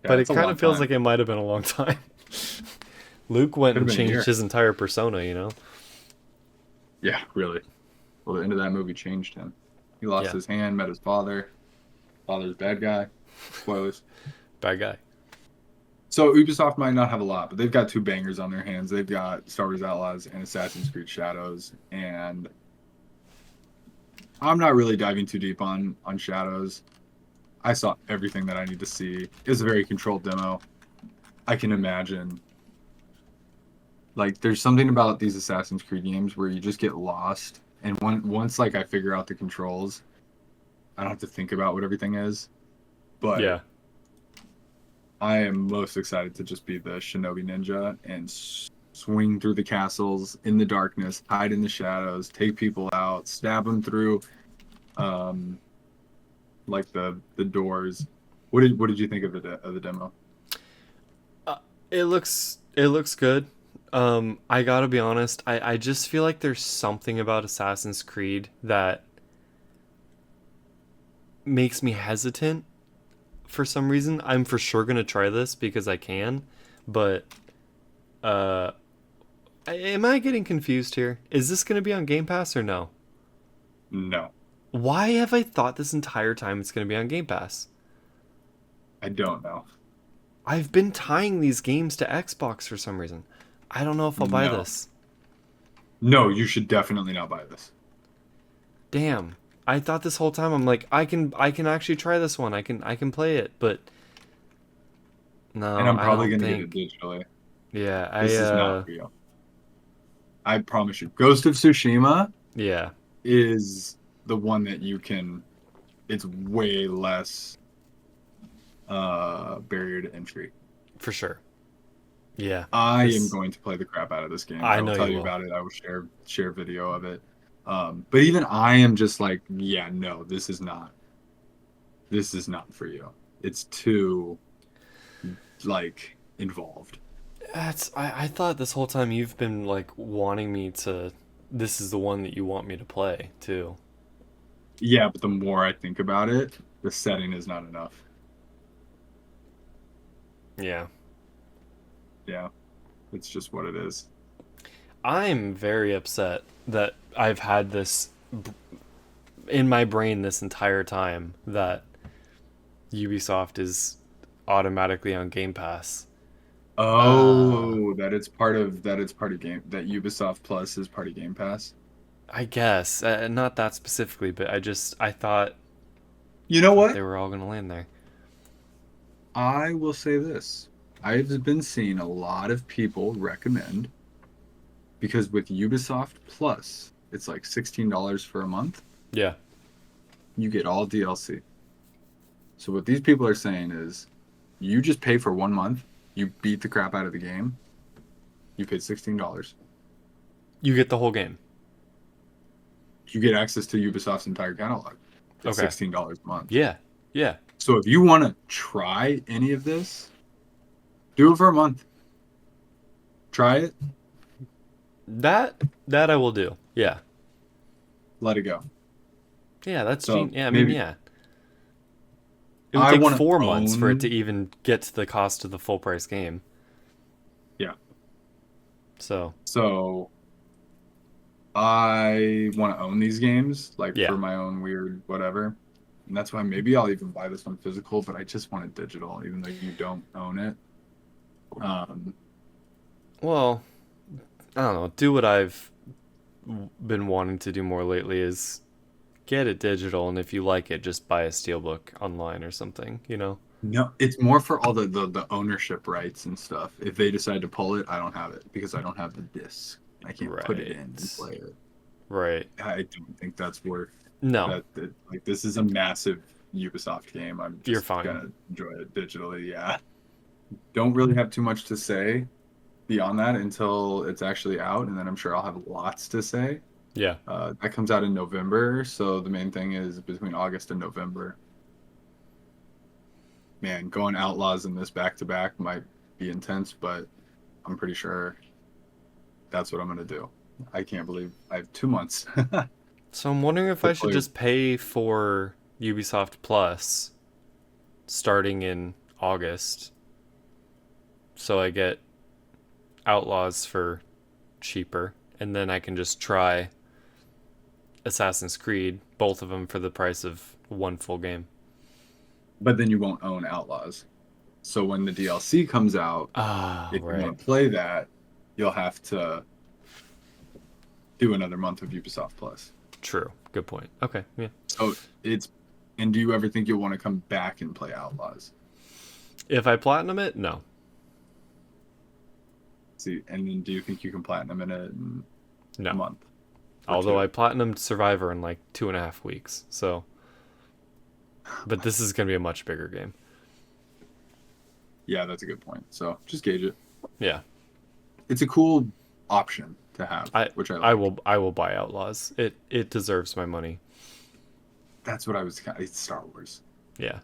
Yeah, But it it's a kind long of feels time. like it might have been a long time. Luke went Could have and been a changed year. his entire persona, you know? Yeah, really. Well, the end of that movie changed him. He lost Yeah. his hand, met his father. Father's bad guy. Spoilers. Bad guy. So Ubisoft might not have a lot, but they've got two bangers on their hands. They've got Star Wars Outlaws and Assassin's Creed Shadows, and I'm not really diving too deep on Shadows. I saw everything that I need to see. It's a very controlled demo. I can imagine. Like, there's something about these Assassin's Creed games where you just get lost, and once like I figure out the controls, I don't have to think about what everything is. But Yeah. I am most excited to just be the shinobi ninja and swing through the castles in the darkness, hide in the shadows, take people out, stab them through, um, like the doors. What did you think of the demo? It looks good. I gotta be honest, I just feel like there's something about Assassin's Creed that makes me hesitant for some reason. I'm for sure gonna try this because I can, but uh am I getting confused here? Is this gonna be on Game Pass or no? No, Why have I thought this entire time it's gonna be on Game Pass? I don't know. I've been tying these games to Xbox for some reason. I don't know if I'll buy No, this. no, you should definitely not buy this. Damn. I thought this whole time I'm like I can actually try this one. I can play it, but And no, I'm I probably don't gonna get it think. digitally. Yeah, This is not for you. I promise you. Ghost of Tsushima yeah, is the one that you can. It's way less barrier to entry. for sure. Yeah. I am This going to play the crap out of this game. I I will know tell you you will. about it. I will share video of it. But even I am just like, yeah, no, this is not for you. It's too like involved. I thought this whole time you've been like wanting me to this is the one that you want me to play too. Yeah, but the more I think about it, the setting is not enough. Yeah. Yeah, it's just what it is. I'm very upset that I've had this in my brain this entire time that Ubisoft is automatically on Game Pass. Oh, that it's part of game that Ubisoft Plus is part of Game Pass. I guess not that specifically, but I thought You know they what? were all gonna land there. I will say this. I've been seeing a lot of people recommend because with Ubisoft Plus, it's like $16 for a month. Yeah, You get all DLC. So what these people are saying is you just pay for 1 month, you beat the crap out of the game, you paid $16. you get the whole game. You get access to Ubisoft's entire catalog. It's Okay. $16 a month. Yeah, yeah. So if you want to try any of this, do it for a month. Try it, That I will do. Yeah, let it go. yeah. That's So Yeah, I mean, maybe yeah. It would I take want to 4 months for it to own. even get to the cost of the full price game. Yeah. So So I want to own these games, like yeah, for my own weird whatever. And that's why maybe I'll even buy this one physical, but I just want it digital, even though you don't own it. Um, well, I don't know. Do what I've been wanting to do more lately is get it digital, and if you like it, just buy a steelbook online or something. You know. no, it's more for all the ownership rights and stuff. If they decide to pull it, I don't have it because I don't have the disc. I can't put it in and Right. play it. Right. I don't think that's worth No, that. Like this is a massive Ubisoft game. I'm you're just fine. gonna enjoy it digitally. Yeah. Don't really have too much to say beyond that until it's actually out, and then I'm sure I'll have lots to say. Yeah. That comes out in November, so the main thing is between August and November. Man, going Outlaws in this back to back might be intense, but I'm pretty sure that's what I'm gonna do. I can't believe I have 2 months So I'm wondering if to I should play. just pay for Ubisoft Plus starting in August, so I get Outlaws for cheaper, and then I can just try Assassin's Creed, both of them for the price of one full game. But then you won't own Outlaws. So when the DLC comes out, Ah, if you right. want to play that, you'll have to do another month of Ubisoft Plus. True. Good point. Okay. Yeah. So it's, and do you ever think you'll want to come back and play Outlaws? If I platinum it, no. See, and then do you think you can platinum in a No. month or Although two? I platinumed Survivor in like 2.5 weeks, so. But this is gonna be a much bigger game. Yeah, that's a good point. So just gauge it. Yeah. It's a cool option to have, I which I I like. will buy Outlaws. It deserves my money. That's what I was kind of, it's Star Wars. Yeah.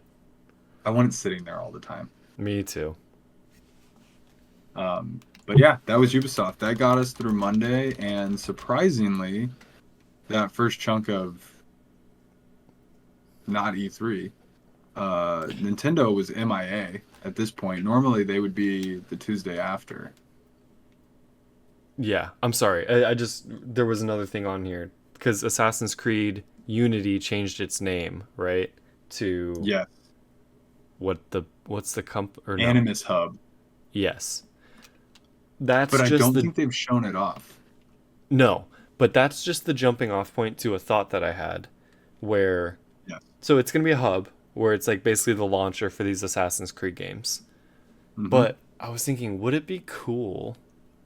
I want it sitting there all the time. Me too. But yeah, that was Ubisoft. That got us through Monday, and surprisingly, that first chunk of Not-E3, Nintendo was MIA at this point. Normally, they would be the Tuesday after. Yeah. I'm sorry. I just there was another thing on here because Assassin's Creed Unity changed its name, right? To Yes, what's the comp or no? Animus Hub. Yes. But That's I just don't the think they've shown it off. no, but that's just the jumping off point to a thought that I had where Yes. so it's going to be a hub where it's like basically the launcher for these Assassin's Creed games. Hmm. But I was thinking, would it be cool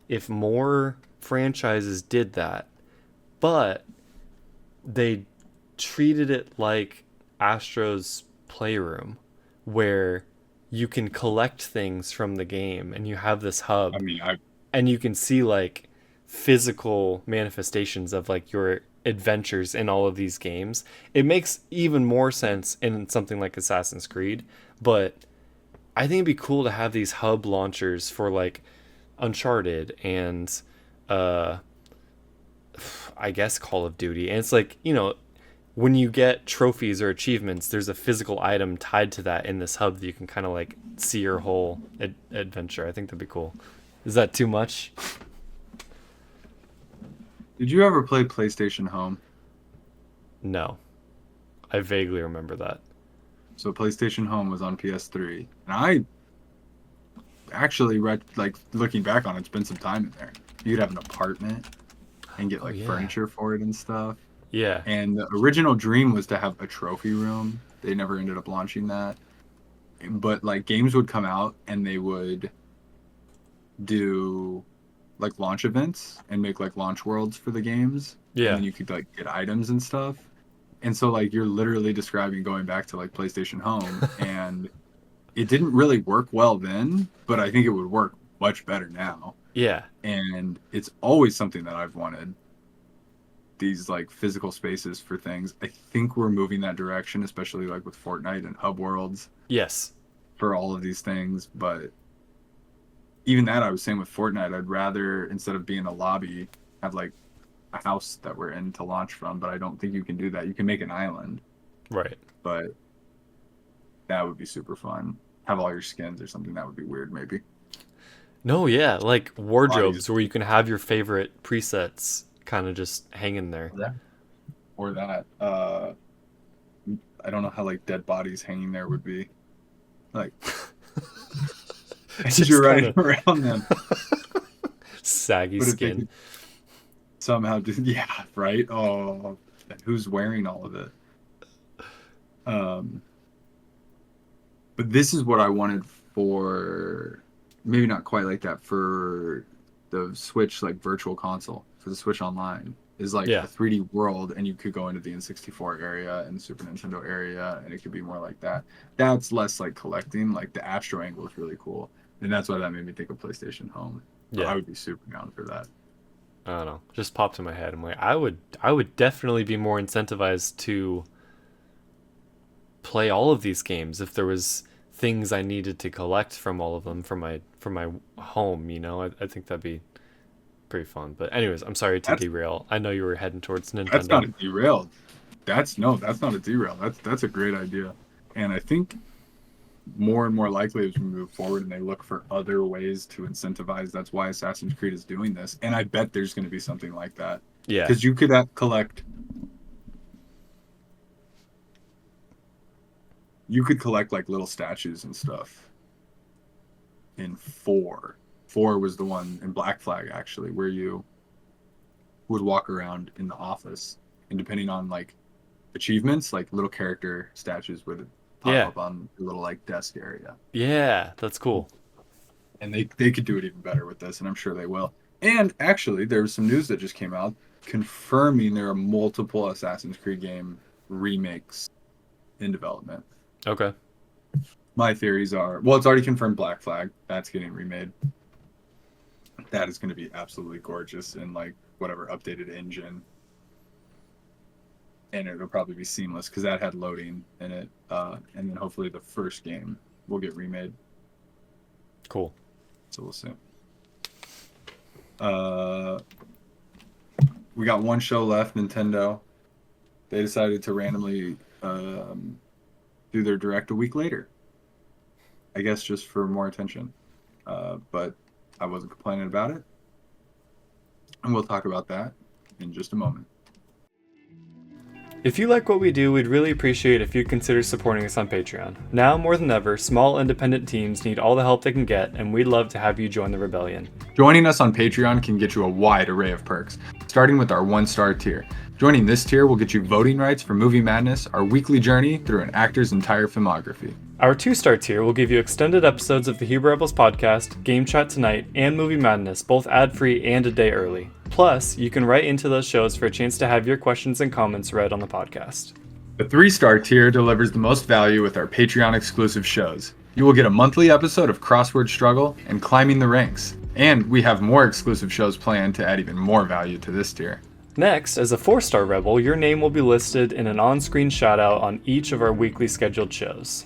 if more franchises did that, but they treated it like Astro's Playroom, where you can collect things from the game and you have this I hub mean, and you can see like physical manifestations of like your adventures in all of these games. It makes even more sense in something like Assassin's Creed, but I think it'd be cool to have these hub launchers for like Uncharted and uh I guess Call of Duty. And it's like, when you get trophies or achievements, there's a physical item tied to that in this hub that you can kind of like see your whole adventure. I think that'd be cool. Is that too much? did you ever play PlayStation Home? No. I vaguely remember that. So PlayStation Home was on PS3, and I actually like looking back on it, it's been some time in there. You could have an apartment and get like furniture for it and stuff. Yeah. And the original dream was to have a trophy room. They never ended up launching that. But like games would come out and they would do like launch events and make like launch worlds for the games. Yeah. And then you could like get items and stuff. And so like you're literally describing going back to like PlayStation Home and it didn't really work well then, but I think it would work much better now. Yeah. And it's always something that I've wanted. These like physical spaces for things. I think we're moving that direction, especially like with Fortnite and hub worlds. Yes. For all of these things, but even that I was saying with Fortnite, I'd rather instead of being a lobby, have like a house that we're in to launch from, but I don't think you can do that. You can make an island. Right. But that would be super fun. Have all your skins or something. That would be weird, maybe. No, yeah, like wardrobes where you can have your favorite presets kind of just hanging there. Or that. I don't know how like dead bodies hanging there would be. Like, as you're riding around them. Saggy skin. Somehow, yeah, right? Oh, who's wearing all of it? But this is what I wanted for, maybe not quite like that, for the Switch, like virtual console, for the Switch Online, is like a 3D world, and you could go into the N64 area and the Super Nintendo area, and it could be more like that. That's less like collecting, like the Astro angle is really cool. And that's why that made me think of PlayStation Home. So I would be super down for that. I don't know. Just popped in my head. I'm like, I would definitely be more incentivized to play all of these games if there was things I needed to collect from all of them for my home, you know. I think that'd be pretty fun. But anyways, I'm sorry to derail. I know you were heading towards Nintendo. That's not a derail. That's not a derail. That's a great idea. And I think more and more likely as we move forward and they look for other ways to incentivize, that's why Assassin's Creed is doing this. And I bet there's going to be something like that. Yeah. Because you could collect like little statues and stuff in 4. 4 was the one in Black Flag, actually, where you would walk around in the office, and depending on like achievements, like little character statues would pop up on the little like desk area. Yeah, that's cool. And they could do it even better with this, and I'm sure they will. And actually, there was some news that just came out confirming there are multiple Assassin's Creed game remakes in development. Okay. My theories are, well, it's already confirmed Black Flag. That's getting remade. That is going to be absolutely gorgeous in like whatever updated engine. And it'll probably be seamless because that had loading in it. And then hopefully the first game will get remade. Cool. So we'll see. We got one show left, Nintendo. They decided to randomly do their direct a week later. I guess just for more attention. But I wasn't complaining about it. And we'll talk about that in just a moment. If you like what we do, we'd really appreciate if you'd consider supporting us on Patreon. Now more than ever, small independent teams need all the help they can get, and we'd love to have you join the rebellion. Joining us on Patreon can get you a wide array of perks, starting with our 1-star tier. Joining this tier will get you voting rights for Movie Madness, our weekly journey through an actor's entire filmography. Our 2-star tier will give you extended episodes of the Hebrew Rebels podcast, Game Chat Tonight, and Movie Madness, both ad-free and a day early. Plus, you can write into those shows for a chance to have your questions and comments read on the podcast. The 3-star tier delivers the most value with our Patreon exclusive shows. You will get a monthly episode of Crossword Struggle and Climbing the Ranks. And we have more exclusive shows planned to add even more value to this tier. Next, as a 4-star Rebel, your name will be listed in an on-screen shoutout on each of our weekly scheduled shows.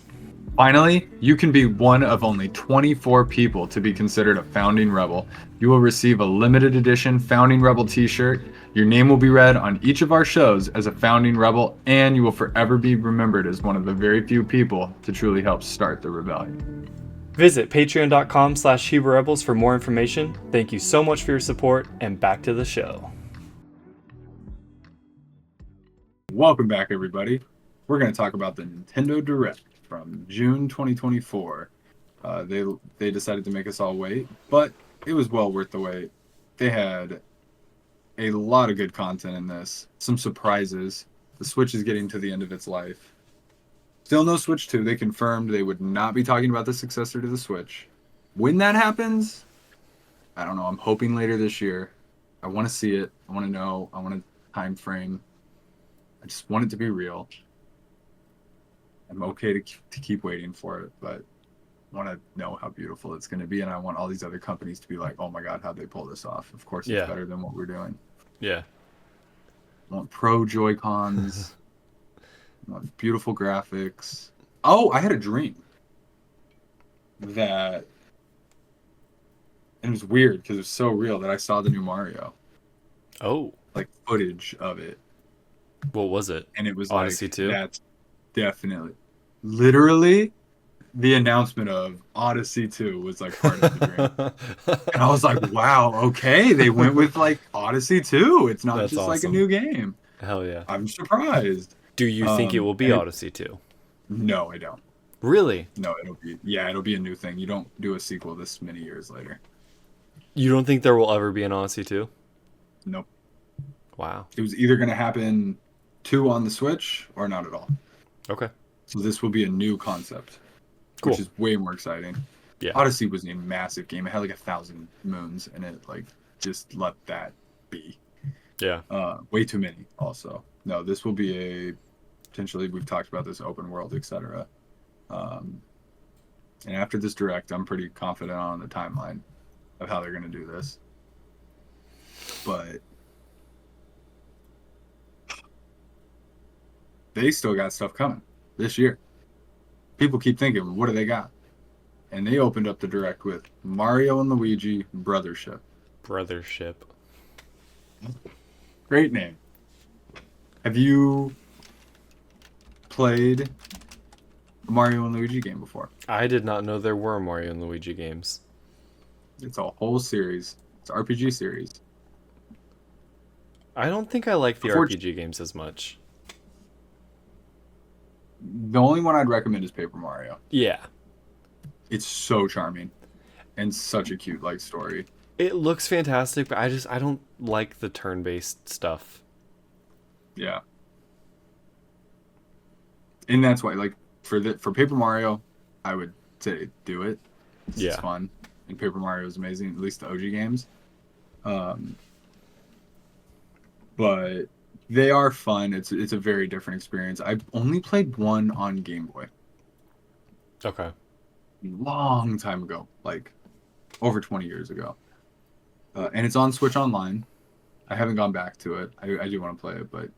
Finally, you can be one of only 24 people to be considered a Founding Rebel. You will receive a limited edition Founding Rebel t-shirt. Your name will be read on each of our shows as a Founding Rebel, and you will forever be remembered as one of the very few people to truly help start the rebellion. Visit patreon.com/Hebrew Rebels for more information. Thank you so much for your support, and back to the show. Welcome back, everybody. We're going to talk about the Nintendo Direct from June 2024. They decided to make us all wait, but it was well worth the wait. They had a lot of good content in this, some surprises. The Switch is getting to the end of its life. Still no Switch 2. They confirmed they would not be talking about the successor to the Switch. When that happens, I don't know. I'm hoping later this year. I want to see it. I want to know. I want a time frame. I just want it to be real. I'm okay to keep waiting for it, but I want to know how beautiful it's going to be, and I want all these other companies to be like, oh my god, how'd they pull this off? Of course it's better than what we're doing. Yeah. I want pro Joy-Cons. I want beautiful graphics. Oh, I had a dream that, and it was weird because it was so real, that I saw the new Mario. Oh. Like footage of it. What was it? And it was Odyssey like, 2? that's definitely, literally, the announcement of Odyssey 2 was like part of the dream. And I was like, wow, okay, they went with like Odyssey 2. It's not That's just like a awesome. new game. Hell yeah. I'm surprised. Do you think it will be Odyssey 2? No, I don't. Really? No, it'll be a new thing. You don't do a sequel this many years later. You don't think there will ever be an Odyssey 2? Nope. Wow. It was either going to happen 2 on the Switch or not at all. Okay. So this will be a new concept, Cool. which is way more exciting. Yeah. Odyssey was a massive game. It had like 1,000 moons in it. Like, just let that be. Yeah. Way too many. Also, no. This will be a potentially. We've talked about this open world, etc. And after this direct, I'm pretty confident on the timeline of how they're going to do this. But they still got stuff coming this year. People keep thinking, what do they got? And they opened up the direct with Mario and Luigi Brothership. Brothership. Great name. Have you played a Mario and Luigi game before? I did not know there were Mario and Luigi games. It's a whole series. It's an RPG series. I don't think I like the RPG games as much. The only one I'd recommend is Paper Mario. Yeah. It's so charming and such a cute like story. It looks fantastic, but I don't like the turn-based stuff. Yeah. And that's why, like, for Paper Mario, I would say do it. It's fun. And Paper Mario is amazing, at least the OG games. But they are fun. It's a very different experience. I've only played one on Game Boy. Okay. Long time ago, like over 20 years ago. And it's on Switch Online. I haven't gone back to it. I do want to play it, but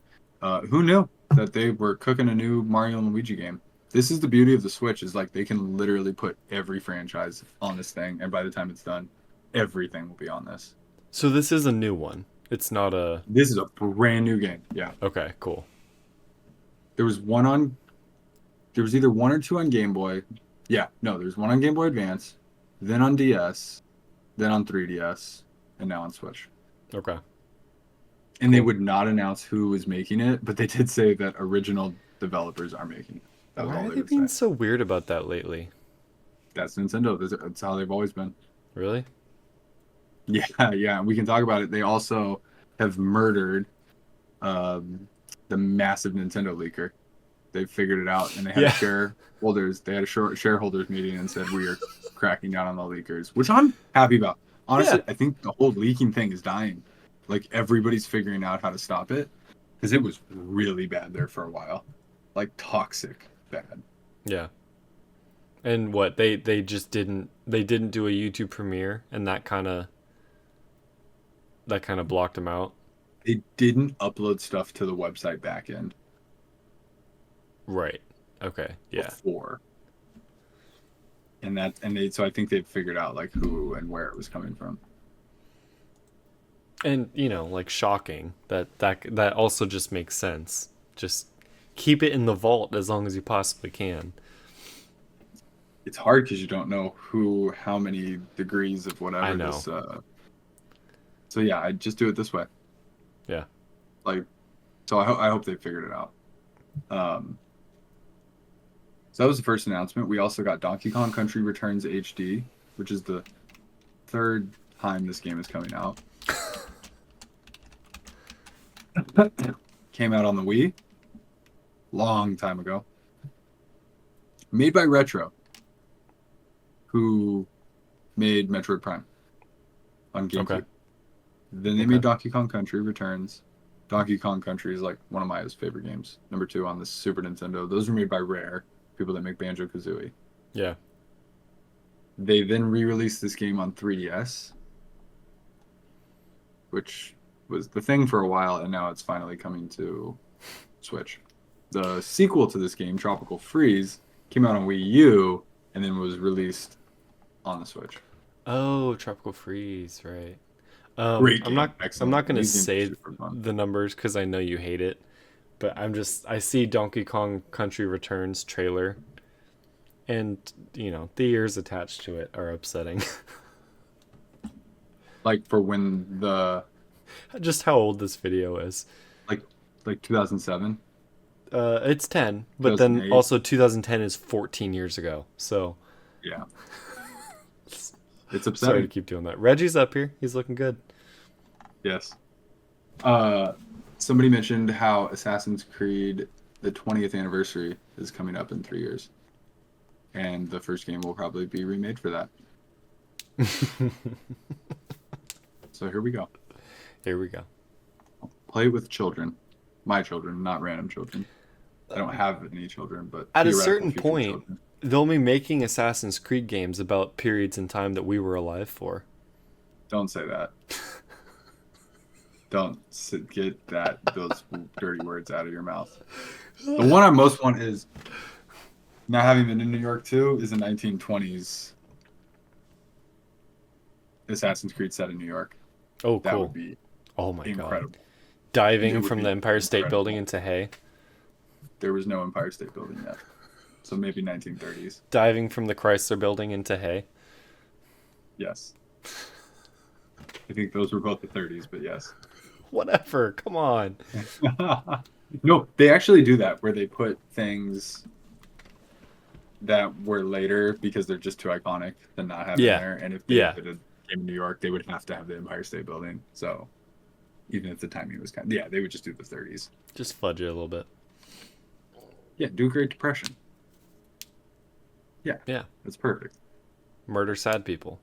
who knew that they were cooking a new Mario and Luigi game? This is the beauty of the Switch, is like they can literally put every franchise on this thing, and by the time it's done, everything will be on this. So this is a new one. It's not a... This is a brand new game, yeah. Okay, cool. There was either 1 or 2 on Game Boy. Yeah, no, there's 1 on Game Boy Advance, then on DS, then on 3DS, and now on Switch. Okay. And they would not announce who was making it, but they did say that original developers are making it. That was Why all are they they would being say. so weird about that lately? That's Nintendo. That's how they've always been. Really? Yeah, yeah. We can talk about it. They also have murdered the massive Nintendo leaker. They figured it out, and they had shareholders. They had a shareholders meeting and said, we are cracking down on the leakers, which I'm happy about. Honestly, I think the whole leaking thing is dying. Like, everybody's figuring out how to stop it, because it was really bad there for a while. Like, toxic bad. Yeah. And what, they just didn't do a YouTube premiere, and that kind of blocked them out? They didn't upload stuff to the website backend. Right. Okay. Yeah. Before. So I think they've figured out like who and where it was coming from. And like, shocking that also just makes sense. Just keep it in the vault as long as you possibly can. It's hard because you don't know how many degrees of whatever. I know. So yeah, I just do it this way. Yeah. Like, so I hope they figured it out. So that was the first announcement. We also got Donkey Kong Country Returns HD, which is the third time this game is coming out. Came out on the Wii. Long time ago. Made by Retro, who made Metroid Prime on GameCube. Okay. Then they made Donkey Kong Country Returns. Donkey Kong Country is like one of my favorite games. Number 2 on the Super Nintendo. Those were made by Rare, people that make Banjo-Kazooie. Yeah. They then re-released this game on 3DS, which was the thing for a while, and now it's finally coming to Switch. The sequel to this game, Tropical Freeze, came out on Wii U and then was released on the Switch. Oh, Tropical Freeze, right. Great I'm game. not Excellent. going to These games are say super fun. the numbers because I know you hate it, but I see Donkey Kong Country Returns trailer, and the years attached to it are upsetting. Like for when Just how old this video is. like 2007. It's 10, but then 2008. also 2010 is 14 years ago. So Yeah. It's sorry to upsetting. keep doing that. Reggie's up here. He's looking good. Yes. Somebody mentioned how Assassin's Creed, the 20th anniversary, is coming up in 3 years. And the first game will probably be remade for that. So here we go. Here we go. Play with children. My children, not random children. I don't have any children, but At a theoretical certain future point, children. they'll be making Assassin's Creed games about periods in time that we were alive for. Don't say that. Don't get those dirty words out of your mouth. The one I most want is, not having been in New York too, is a 1920s Assassin's Creed set in New York. Oh, That cool. would be Oh my incredible. god. Diving It would from be the Empire State incredible. Building into hay. There was no Empire State Building yet. So maybe 1930s. Diving from the Chrysler Building into hay. Yes. I think those were both the 30s, but yes. Whatever. Come on. No, they actually do that where they put things that were later because they're just too iconic to not have Yeah. in there. And if they Yeah. did a game in New York, they would have to have the Empire State Building. So even if the timing was they would just do the 30s. Just fudge it a little bit. Yeah, do Great Depression. Yeah. Yeah. That's perfect. Murder sad people.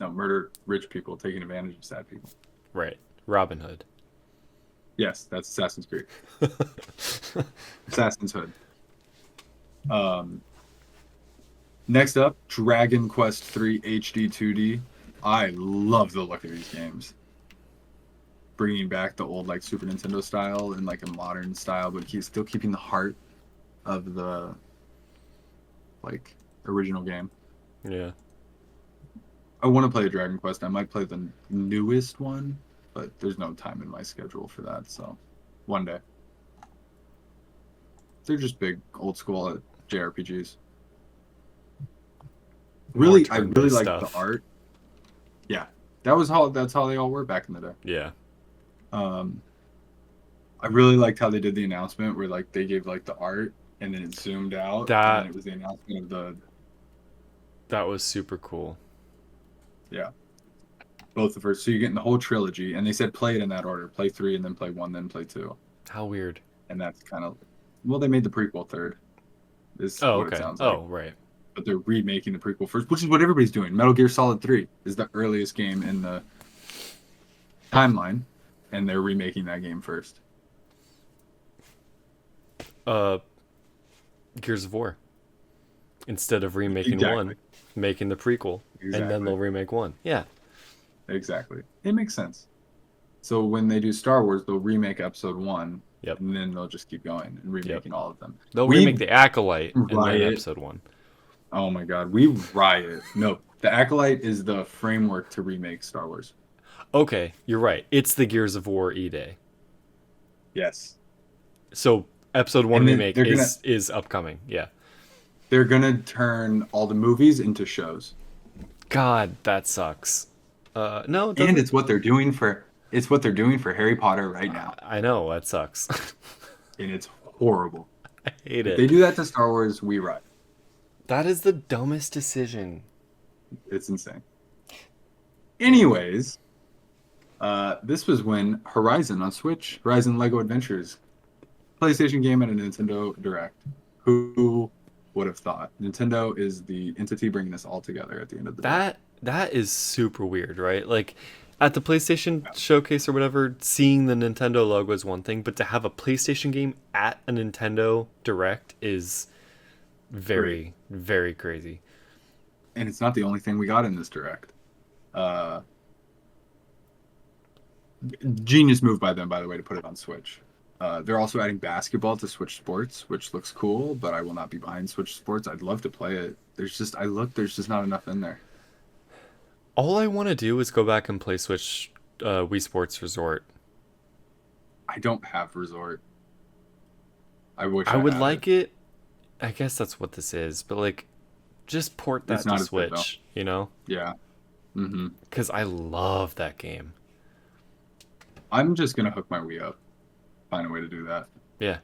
No, murder rich people taking advantage of sad people. Right. Robin Hood. Yes, that's Assassin's Creed. Assassin's Hood. Next up, Dragon Quest 3 HD 2D. I love the look of these games. Bringing back the old like Super Nintendo style and like a modern style, but still keeping the heart of the like original game. Yeah. I want to play a Dragon Quest. I might play the newest one, but there's no time in my schedule for that. So, one day. They're just big, old school JRPGs. Really, I really turn-based like stuff. the art. Yeah, that's how they all were back in the day. Yeah. I really liked how they did the announcement where like they gave like the art and then it zoomed out and then it was the announcement of the That was super cool. both the first. So you're getting the whole trilogy, and they said play it in that order: play 3, and then play 1, then play 2. How weird. And that's kind of they made the prequel third. Is Oh, what okay. it sounds like. Oh, right. But they're remaking the prequel first, which is what everybody's doing. Metal Gear Solid 3 is the earliest game in the timeline, and they're remaking that game first. Gears of War. Instead of remaking Exactly. 1, making the prequel, and then Exactly. they'll remake 1. Yeah. Exactly. It makes sense. So when they do Star Wars, they'll remake Episode 1, Yep. and then they'll just keep going and remaking all of them. They'll We remake the Acolyte and then riot. Episode 1. Oh my god, we riot. No, the Acolyte is the framework to remake Star Wars. Okay, you're right. It's the Gears of War E-Day. Yes. So Episode 1 And then remake they're gonna- is upcoming. Yeah. They're gonna turn all the movies into shows. God, that sucks. No, it And doesn't. it's what they're doing for Harry Potter right now. I know, that sucks. And it's horrible. I hate If they it. do that to Star Wars, we ride. That is the dumbest decision. It's insane. Yeah. Anyways, this was when Horizon on Switch, Horizon Lego Adventures, PlayStation game and a Nintendo Direct. Who would have thought? Nintendo is the entity bringing us all together at the end of the day. That is super weird, right? Like at the PlayStation showcase or whatever, seeing the Nintendo logo is one thing, but to have a PlayStation game at a Nintendo Direct is very, very crazy. And it's not the only thing we got in this Direct. Genius move by them, by the way, to put it on Switch. They're also adding basketball to Switch Sports, which looks cool, but I will not be buying Switch Sports. I'd love to play it. There's just not enough in there. All I want to do is go back and play Switch Wii Sports Resort. I don't have Resort. I wish I I would had like it. I guess that's what this is, but like, just port that It's to not as good, though. Switch, you know? Yeah. Mm-hmm. Because I love that game. I'm just gonna hook my Wii up. Find a way to do that. Yeah.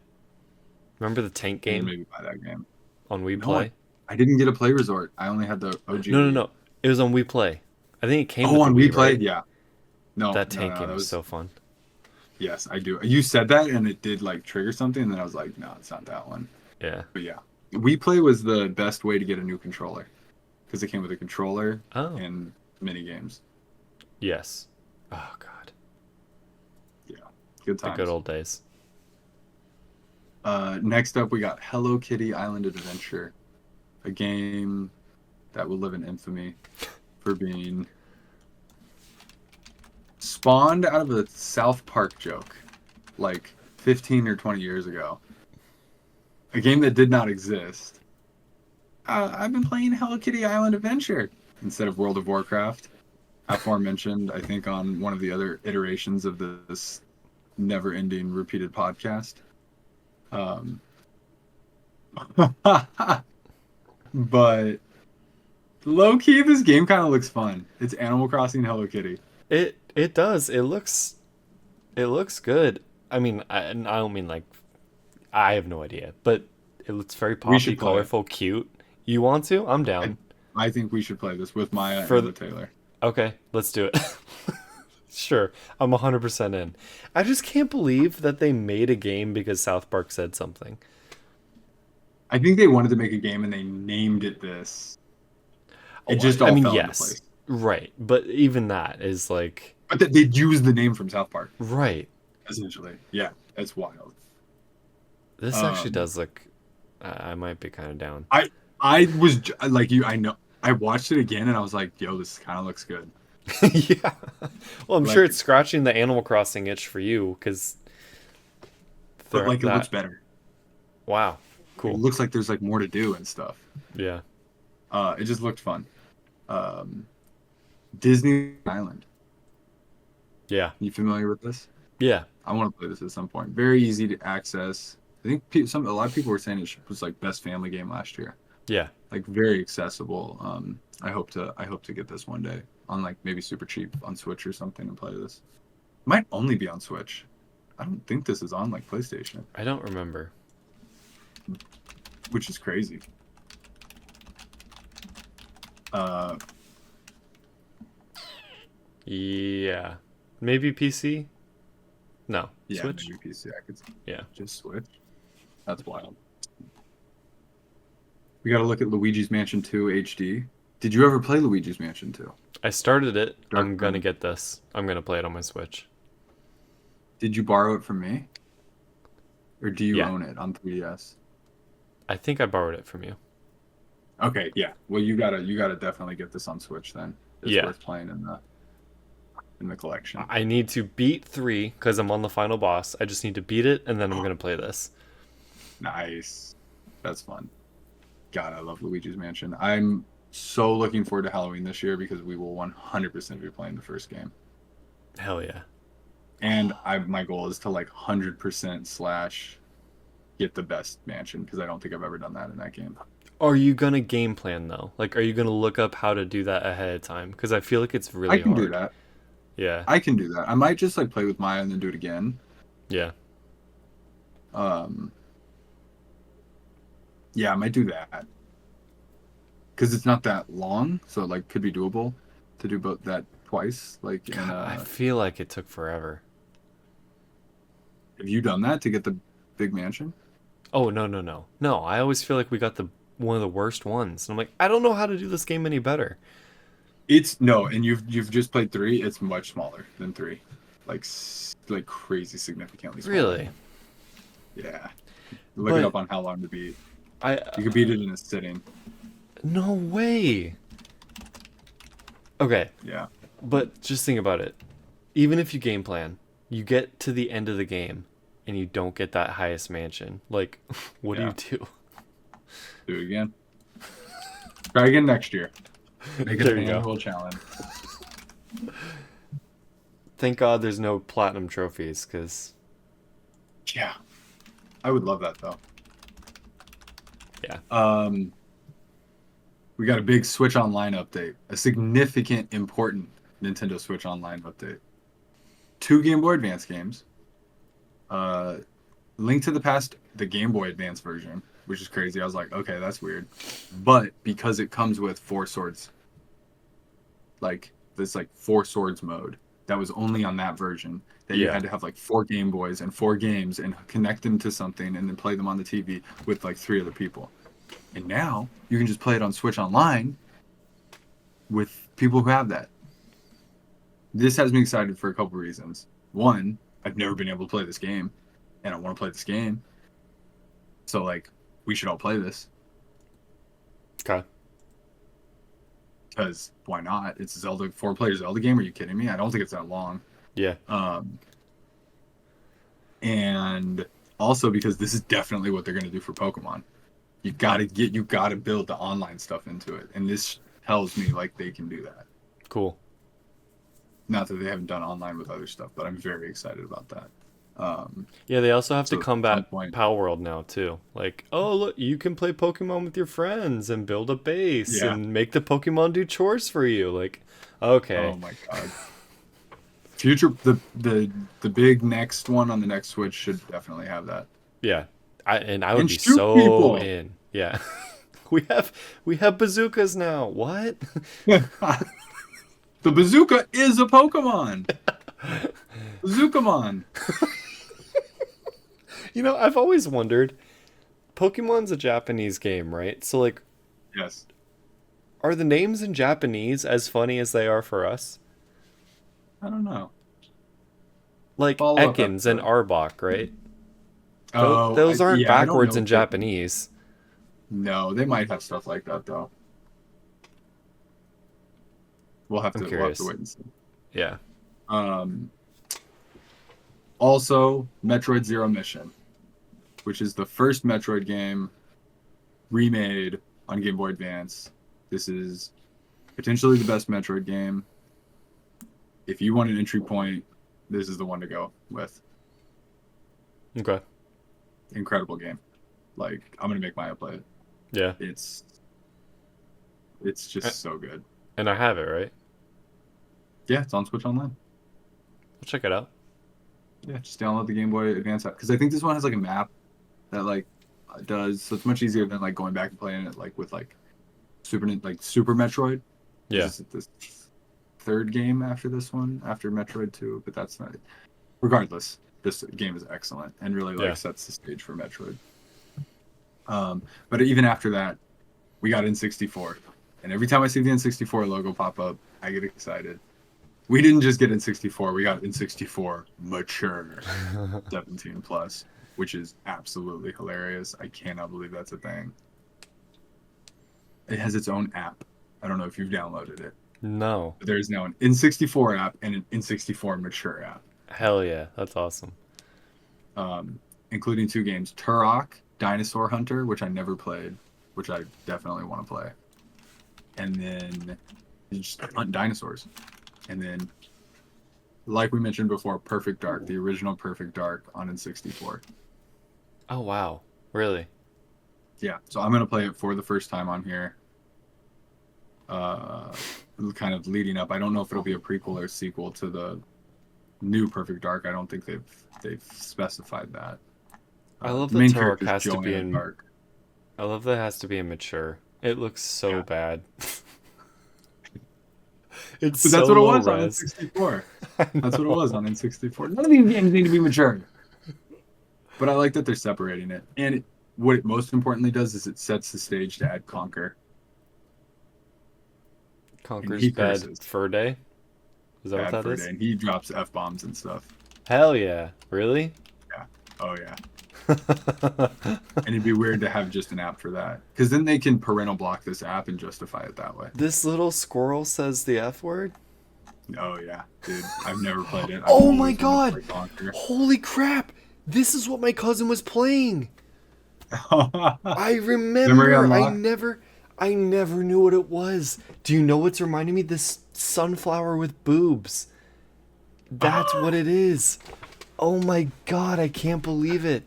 Remember the tank And game maybe buy that game. on Wii No, Play? I didn't get a Play Resort. I only had the OG. No. It was on Wii Play. I think it came Oh, with on the Wii, Wii Play? right? Yeah. No, That no, tank no, game that was so fun. Yes, I do. You said that, and it did like trigger something, and then I was like, no, it's not that one. Yeah. But yeah, Wii Play was the best way to get a new controller because it came with a controller Oh. and mini games. Yes. Oh, God. Yeah, good The times. good old days. Next up, we got Hello Kitty Island Adventure, a game that will live in infamy for being spawned out of a South Park joke like 15 or 20 years ago. A game that did not exist. I've been playing Hello Kitty Island Adventure instead of World of Warcraft, aforementioned, I think, on one of the other iterations of this never-ending repeated podcast. But low-key, this game kind of looks fun. It's Animal Crossing Hello Kitty. It does. It looks good. I mean, I don't mean like I have no idea, but it looks very We poppy, should play it. colorful, cute. You want to? I'm down. I think we should play this with Maya For and the- with Taylor. Okay, let's do it. Sure, I'm 100% in. I just can't believe that they made a game because South Park said something. I think they wanted to make a game and they named it this. It just all I mean, fell into yes, place. right, but even that is like But they used the name from South Park, right. essentially. Yeah, it's wild. This actually does look. I might be kind of down. I was like you. I know. I watched it again and I was like, "Yo, this kind of looks good." Yeah. Well, I'm Like- sure it's scratching the Animal Crossing itch for you because. But like, it looks better. Wow. It Cool. looks like there's like more to do and stuff. Yeah. It just looked fun. Disney Island. Yeah. You familiar with this? Yeah. I want to play this at some point. Very easy to access. I think a lot of people were saying it was like best family game last year. Yeah. Like very accessible. I hope to get this one day on like maybe super cheap on Switch or something and play this. Might only be on Switch. I don't think this is on like PlayStation, I don't remember. which is crazy. Yeah. Maybe PC? No. Yeah, Switch? maybe PC. I could Yeah. just Switch. That's wild. We got to look at Luigi's Mansion 2 HD. Did you ever play Luigi's Mansion 2? I started it. Dark I'm gonna Moon. get this. I'm gonna play it on my Switch. Did you borrow it from me? Or do you Yeah. own it on 3DS? I think I borrowed it from you. Okay, yeah. Well, you gotta definitely get this on Switch then. It's Yeah. worth playing in the collection. I need to beat 3 because I'm on the final boss. I just need to beat it and then I'm gonna play this. Nice. That's fun. God, I love Luigi's Mansion. I'm so looking forward to Halloween this year because we will 100% be playing the first game. Hell yeah. And my goal is to like 100% slash get the best mansion because I don't think I've ever done that in that game. Are you gonna game plan though? Like, are you gonna look up how to do that ahead of time? Because I feel like it's really I can hard. do that. Yeah. I can do that. I might just like play with Maya and then do it again. Yeah. Yeah, I might do that because it's not that long, so it, like, could be doable to do both that twice. Like, in God, I feel like it took forever. have you done that to get the big mansion? Oh, no, no, no. No, I always feel like we got the one of the worst ones. And I'm like, I don't know how to do this game any better. It's no, and you've just played three. It's much smaller than three, like like crazy significantly smaller. Really? Yeah, look it But up on how long to beat. I You could beat it in a sitting. no way. Okay, Yeah, but just think about it. Even if you game plan, you get to the end of the game and you don't get that highest mansion. Like, what do yeah. you do? Do it again. Try again next year. Make it There an you go. annual challenge. Thank God there's no platinum trophies, because Yeah, I would love that though. yeah. We got a big Switch Online update, a significant, important Nintendo Switch Online update. 2 Game Boy Advance games. Link to the Past, the Game Boy Advance version, which is crazy. I was like, okay, that's weird. But because it comes with 4 swords, like this like 4 swords mode that was only on that version, that you Yeah. had to have like 4 Game Boys and 4 games and connect them to something and then play them on the TV with like 3 other people. And now you can just play it on Switch Online with people who have that. This has me excited for a couple reasons. One, I've never been able to play this game, and I want to play this game. So, like, we should all play this. Okay. Because why not? It's a Zelda 4-player Zelda game. Are you kidding me? I don't think it's that long. Yeah. And also because this is definitely what they're gonna do for Pokemon. You gotta build the online stuff into it, and this tells me like they can do that. Cool. Not that they haven't done online with other stuff, but I'm very excited about that. Yeah, they also have So to at some combat point- Pal World now too. Like, oh look, you can play Pokemon with your friends and build a base Yeah. and make the Pokemon do chores for you. Like, okay. Oh my god. Future the big next one on the next Switch should definitely have that. Yeah. I would And be shoot so people. in. Yeah. we have bazookas now. What? The bazooka is a Pokemon. Bazookamon. You know, I've always wondered, Pokemon's a Japanese game, right? So like, Yes. are the names in Japanese as funny as they are for us? I don't know. Like Follow up Ekans and episode. Arbok, right? Oh, Those aren't yeah, I don't backwards know in if they- Japanese. No, they might have stuff like that though. We'll have I'm to curious. wait and see. Yeah. Also, Metroid Zero Mission, which is the first Metroid game remade on Game Boy Advance. This is potentially the best Metroid game. If you want an entry point, this is the one to go with. Okay. Incredible game. Like, I'm gonna make Maya play it. Yeah. It's just so good. And I have it, right? Yeah, it's on Switch Online. I'll check it out. Yeah, just download the Game Boy Advance app because I think this one has like a map that like does, so it's much easier than like going back and playing it like with like Super Metroid. Yeah. This is the 3rd game after this one, after Metroid 2, but that's not. Regardless, this game is excellent and really like Yeah. sets the stage for Metroid. But even after that, we got N64, and every time I see the N64 logo pop up, I get excited. We didn't just get N64, we got N64 mature 17 plus, which is absolutely hilarious. I cannot believe that's a thing. It has its own app. I don't know if you've downloaded it. No. But there is now an N64 app and an N64 mature app, Hell yeah. That's awesome. including 2 games, Turok, Dinosaur Hunter, which I never played, which I definitely want to play. And then you just hunt dinosaurs. And then, like we mentioned before, Perfect Dark, the original Perfect Dark on N64. Oh wow. Really? Yeah, so I'm gonna play it for the first time on here. Kind of leading up. I don't know if it'll be a prequel or sequel to the new Perfect Dark. I don't think they've specified that. I love the that main Turok character is has to be Joanna in Dark. I love that it has to be immature. It looks so Yeah. bad. It's But that's so what it low was on res. N64. I That's what it know. was on N64. None of these games need to be mature. But I like that they're separating it. And what it most importantly does is it sets the stage to add Conquer. And Conker's he Bad curses. Fur Day? Is that what Bad that for a is? day. And he drops F-bombs and stuff. Hell yeah. Really? Yeah. Oh, yeah. And it'd be weird to have just an app for that. Because then they can parental block this app and justify it that way. This little squirrel says the F word? Oh, yeah. Dude, I've never played it. I've Oh my always wanted to god! play Conquer. Holy crap! This is what my cousin was playing! I Memory remember. unlocked. I never knew what it was. Do you know what's reminding me? This sunflower with boobs. That's what it is. Oh my god, I can't believe it.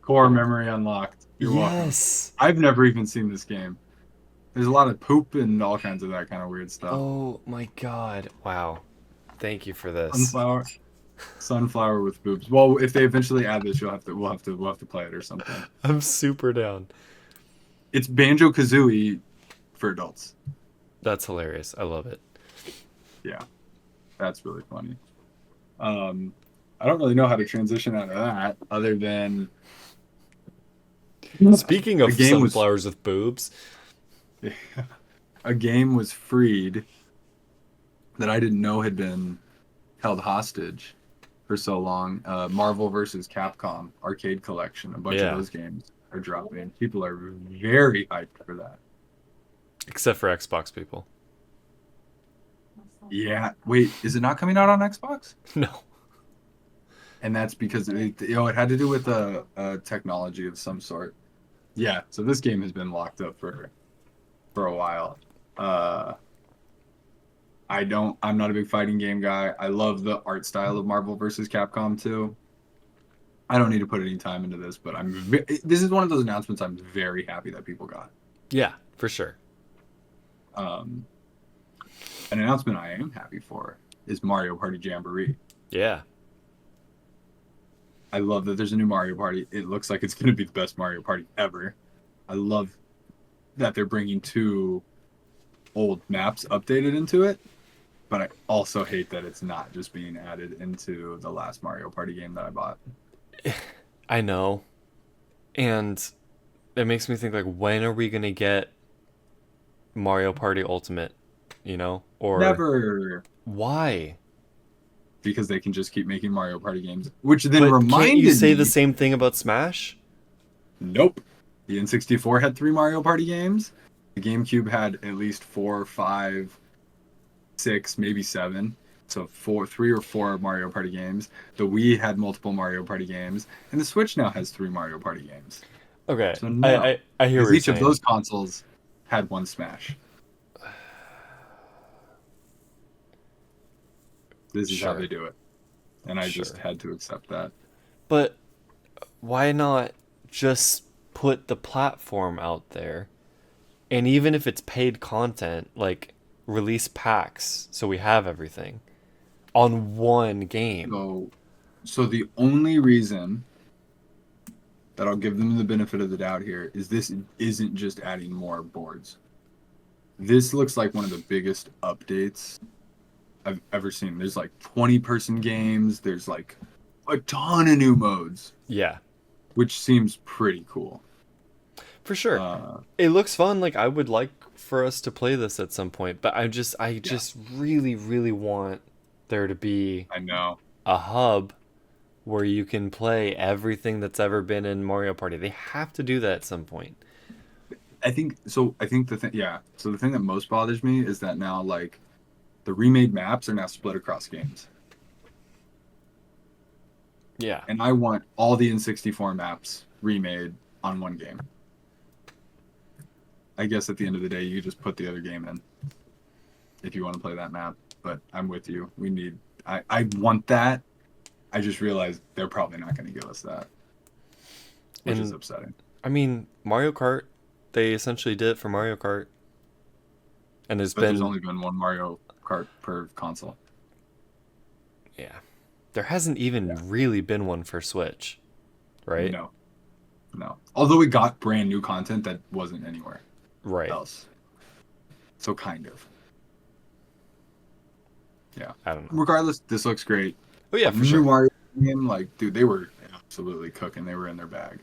Core memory unlocked. You're welcome. Yes. I've never even seen this game. There's a lot of poop and all kinds of that kind of weird stuff. Oh my god. Wow. Thank you for this. Sunflower with boobs. Well, if they eventually add this, we'll have to play it or something. I'm super down. It's Banjo Kazooie for adults. That's hilarious. I love it. Yeah, that's really funny. I don't really know how to transition out of that other than Speaking of sunflowers with boobs, a game was freed that I didn't know had been held hostage for so long. Marvel versus Capcom Arcade Collection. A bunch of those games are dropping. People are very hyped for that. except for Xbox people. Yeah. Wait, is it not coming out on Xbox? No. And that's because it had to do with a technology of some sort. Yeah. So this game has been locked up for a while. I'm not a big fighting game guy. I love the art style of Marvel versus Capcom 2. I don't need to put any time into this, but this is one of those announcements I'm very happy that people got. Yeah, for sure. An announcement I am happy for is Mario Party Jamboree. Yeah. I love that there's a new Mario Party. It looks like it's going to be the best Mario Party ever. I love that they're bringing 2 old maps updated into it, but I also hate that it's not just being added into the last Mario Party game that I bought. I know. And it makes me think, like, when are we going to get Mario Party Ultimate, you know? Or Never. why? Because they can just keep making Mario Party games, which then reminded can't you say me, the same thing about Smash? Nope. The N64 had 3 Mario Party games. The GameCube had at least 4, 5, 6, maybe 7. So 3 or 4 Mario Party games. The Wii had multiple Mario Party games, and the Switch now has 3 Mario Party games. Okay, So no, I hear what because you're each saying. of those consoles had 1 Smash. This is how Sure. they do it, and I just Sure. had to accept that. But why not just put the platform out there? And even if it's paid content, like, release packs so we have everything on one game. So the only reason that I'll give them the benefit of the doubt here is this isn't just adding more boards. This looks like one of the biggest updates I've ever seen. There's like 20-person games. There's like a ton of new modes, Yeah, which seems pretty cool. for sure. It looks fun. Like, I would like for us to play this at some point, but I just really, really want there to be I know. a hub where you can play everything that's ever been in Mario Party. They have to do that at some point. I think so. I think So the thing that most bothers me is that now, like, the remade maps are now split across games. Yeah. And I want all the N64 maps remade on one game. I guess at the end of the day, you just put the other game in if you want to play that map. But I'm with you. I want that. I just realized they're probably not going to give us that, which is upsetting. I mean, Mario Kart, they essentially did it for Mario Kart. And there's only been 1 Mario Kart per console. Yeah. There hasn't even really been one for Switch, right? No. No. Although we got brand new content that wasn't anywhere Right. else. So kind of. Yeah. I don't know. Regardless, this looks great. Oh yeah, A for new sure. Mario game, like, dude, they were absolutely cooking. They were in their bag.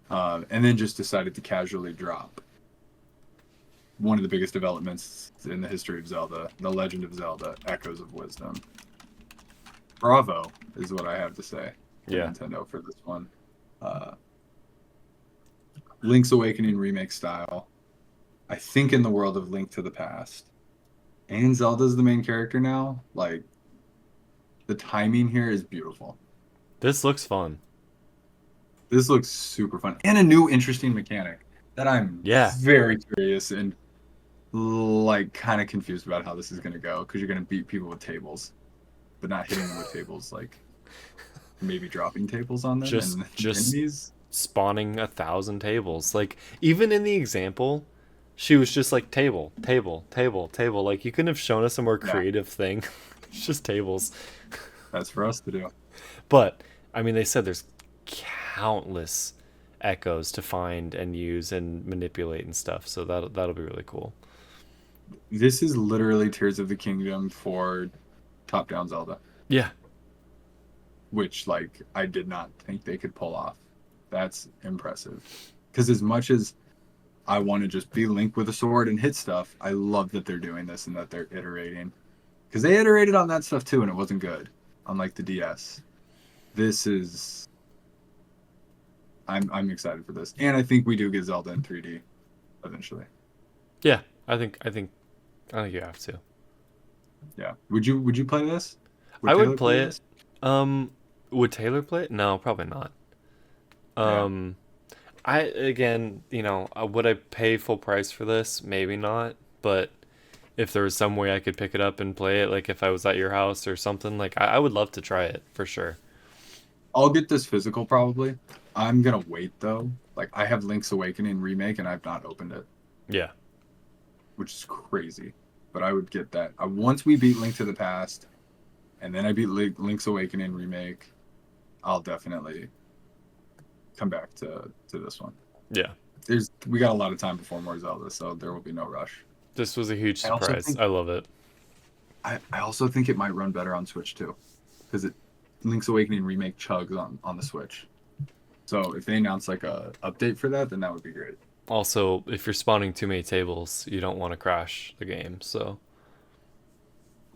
And then just decided to casually drop one of the biggest developments in the history of Zelda, The Legend of Zelda, Echoes of Wisdom. Bravo is what I have to say to Yeah. Nintendo for this one. Link's Awakening remake style. I think in the world of Link to the Past. And Zelda's the main character now. Like, the timing here is beautiful. This looks fun. This looks super fun. And a new interesting mechanic that I'm Yeah. very curious and like kind of confused about how this is going to go, because you're going to beat people with tables, but not hitting them with tables, like maybe dropping tables on them Just and just enemies. spawning 1,000 tables. Like, even in the example, she was just like table, table, table, table. Like, you couldn't have shown us a more Yeah. creative thing. It's just tables. That's for us to do. But I mean, they said there's countless echoes to find and use and manipulate and stuff. So that'll be really cool. This is literally Tears of the Kingdom for top-down Zelda, Yeah. which like I did not think they could pull off. That's impressive. Because as much as I want to just be Link with a sword and hit stuff, I love that they're doing this and that they're iterating. Because they iterated on that stuff too, and it wasn't good. Unlike the DS, this is. I'm excited for this, and I think we do get Zelda in 3D eventually. Yeah. I think you have to. Yeah. Would you play this? I would Taylor play it. this? Would Taylor play it? No, probably not. Yeah. I again, would I pay full price for this? Maybe not, but if there was some way I could pick it up and play it, like if I was at your house or something, like I would love to try it for sure. I'll get this physical probably. I'm gonna wait though. Like I have Link's Awakening remake and I've not opened it, Yeah. which is crazy. But I would get that. Once we beat Link to the Past, and then I beat Link's Awakening remake, I'll definitely come back to this one. Yeah. We got a lot of time before more Zelda, so there will be no rush. This was a huge I also surprise. think- I love it. I also think it might run better on Switch too, because Link's Awakening remake chugs on the Switch. So if they announce like a update for that, then that would be great. Also, if you're spawning too many tables, you don't want to crash the game. So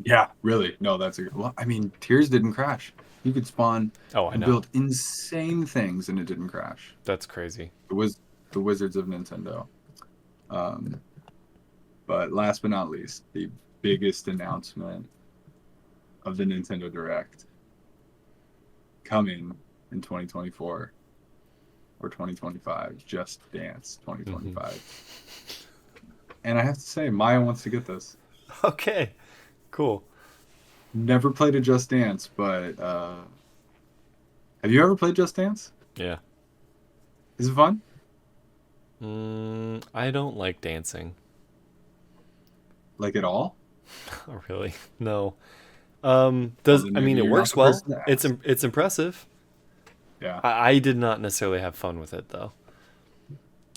Yeah, really. No, that's a good. Well, I mean, Tears didn't crash. You could spawn I and know. build insane things, and it didn't crash. That's crazy. It was the Wizards of Nintendo. But last but not least, the biggest announcement of the Nintendo Direct coming in 2024 or 2025. Just Dance 2025. And I have to say, Maya wants to get this. Okay. Cool. Never played a Just Dance, but have you ever played Just Dance? Yeah. Is it fun? I don't like dancing. Like at all? Oh, really? No. Does Well, then I mean maybe it you're works not the well. person to It's ask. it's impressive. Yeah, I did not necessarily have fun with it though.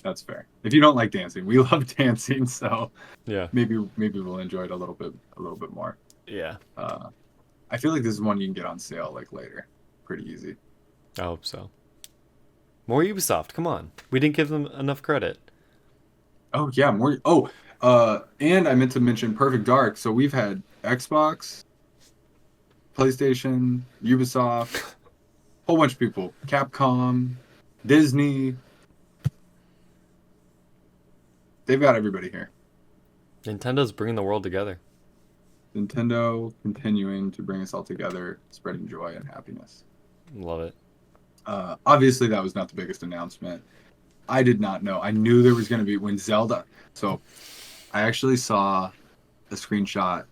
that's fair. If you don't like dancing, we love dancing, so Yeah. maybe we'll enjoy it a little bit more. Yeah. I feel like this is one you can get on sale like later, pretty easy. I hope so. More Ubisoft. Come on. We didn't give them enough credit. Oh yeah, more. Oh, and I meant to mention Perfect Dark. So we've had Xbox, PlayStation, Ubisoft, whole bunch of people, Capcom, Disney. They've got everybody here. Nintendo's bringing the world together. Nintendo continuing to bring us all together, spreading joy and happiness. Love it. Obviously, that was not the biggest announcement. I did not know. I knew there was going to be when Zelda. So I actually saw a screenshot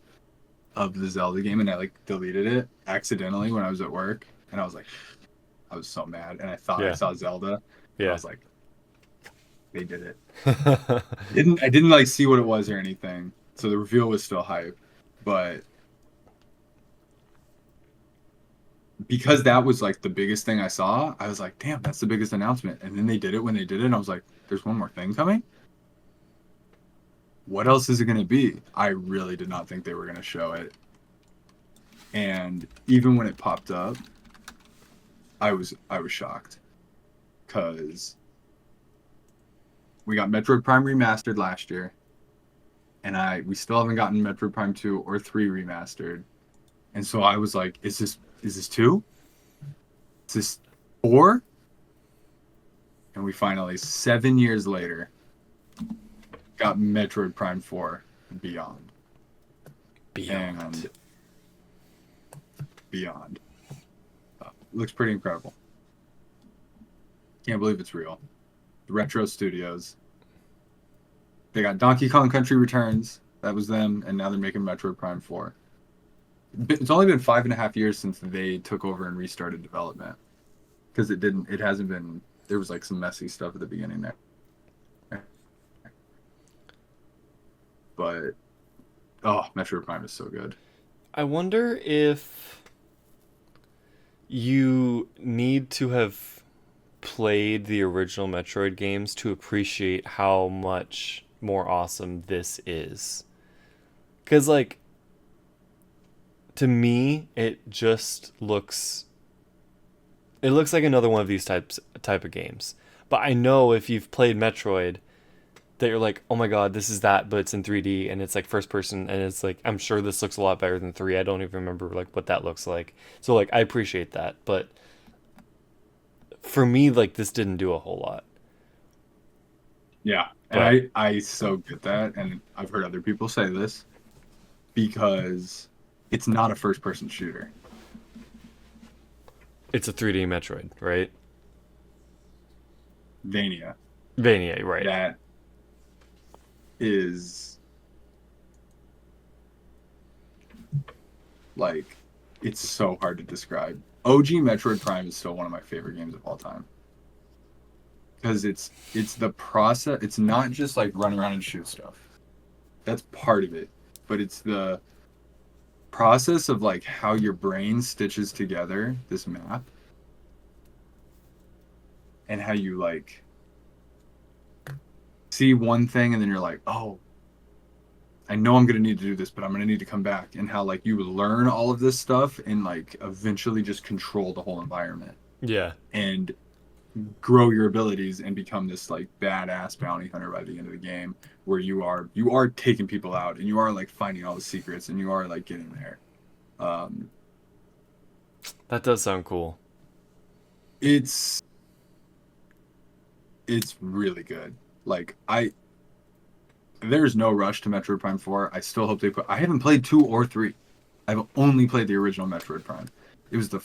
of the Zelda game and I like deleted it accidentally when I was at work. And I was like, I was so mad. And I thought I Yeah. saw Zelda. And I Yeah. was like, they did it. I didn't like see what it was or anything. So the reveal was still hype. But because that was like the biggest thing I saw, I was like, damn, that's the biggest announcement. And then they did it when they did it, and I was like, there's one more thing coming? What else is it going to be? I really did not think they were going to show it. And even when it popped up, I was shocked. Because we got Metroid Prime Remastered last year. And we still haven't gotten Metroid Prime 2 or 3 remastered. And so I was like, is this 2? Is this 4? And we finally, 7 years later, got Metroid Prime 4 Beyond. And Beyond. Looks pretty incredible. Can't believe it's real. Retro Studios. They got Donkey Kong Country Returns. That was them. And now they're making Metroid Prime 4. It's only been 5.5 years since they took over and restarted development. Because it hasn't been, there was like some messy stuff at the beginning there. But, Metroid Prime is so good. I wonder if you need to have played the original Metroid games to appreciate how much more awesome this is. Because, like, to me, it just looks... It looks like another one of these type of games. But I know if you've played Metroid, that you're like, oh my god, this is that, but it's in 3D, and it's like first person, and it's like, I'm sure this looks a lot better than 3. I don't even remember like what that looks like. So like, I appreciate that, but for me, like, this didn't do a whole lot. Yeah, and I so get that, and I've heard other people say this, because it's not a first-person shooter. It's a 3D Metroid, right? Vania. Right. That is like, it's so hard to describe. OG Metroid Prime is still one of my favorite games of all time. Because it's the process. It's not just like run around and shoot stuff. That's part of it. But it's the process of like how your brain stitches together this map. And how you like see one thing and then you're like, oh, I know I'm going to need to do this, but I'm going to need to come back. And how like you learn all of this stuff and like eventually just control the whole environment. Yeah. And grow your abilities and become this like badass bounty hunter by the end of the game, where you are taking people out and you are like finding all the secrets and you are like getting there. That does sound cool. It's really good. Like, there's no rush to Metroid Prime 4. I still hope I haven't played 2 or 3. I've only played the original Metroid Prime. It was the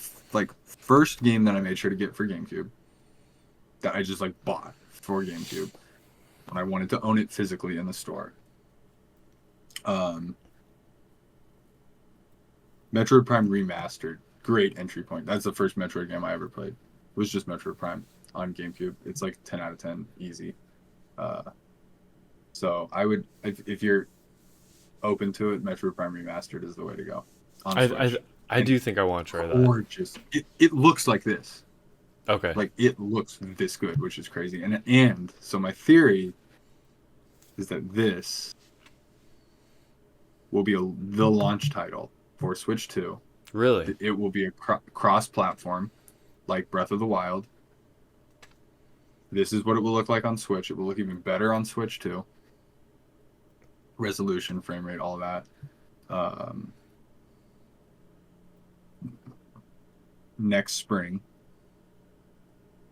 first game that I made sure to get for GameCube. That I just like bought for GameCube. And I wanted to own it physically in the store. Metroid Prime Remastered. Great entry point. That's the first Metroid game I ever played. It was just Metroid Prime on GameCube. It's like 10 out of 10, easy. So I would, if you're open to it, Metroid Prime Remastered is the way to go. I do think I want to try that. Gorgeous. It looks like this. Okay. Like, it looks this good, which is crazy. And so my theory is that this will be the launch title for Switch 2. Really? It will be a cross-platform, like Breath of the Wild. This is what it will look like on Switch. It will look even better on Switch 2. Resolution, frame rate, all that. Next spring.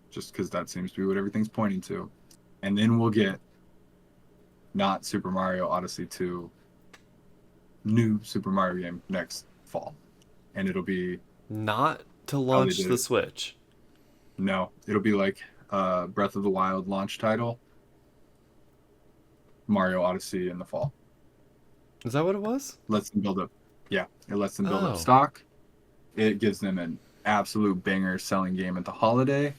Just because that seems to be what everything's pointing to. And then we'll get not Super Mario Odyssey 2, new Super Mario game next fall. And it'll be... Not to launch the Switch. No, it'll be like Breath of the Wild launch title, Mario Odyssey in the fall. Is that what it was? Lets them build up. Yeah, it lets them build up stock. It gives them an absolute banger selling game at the holiday.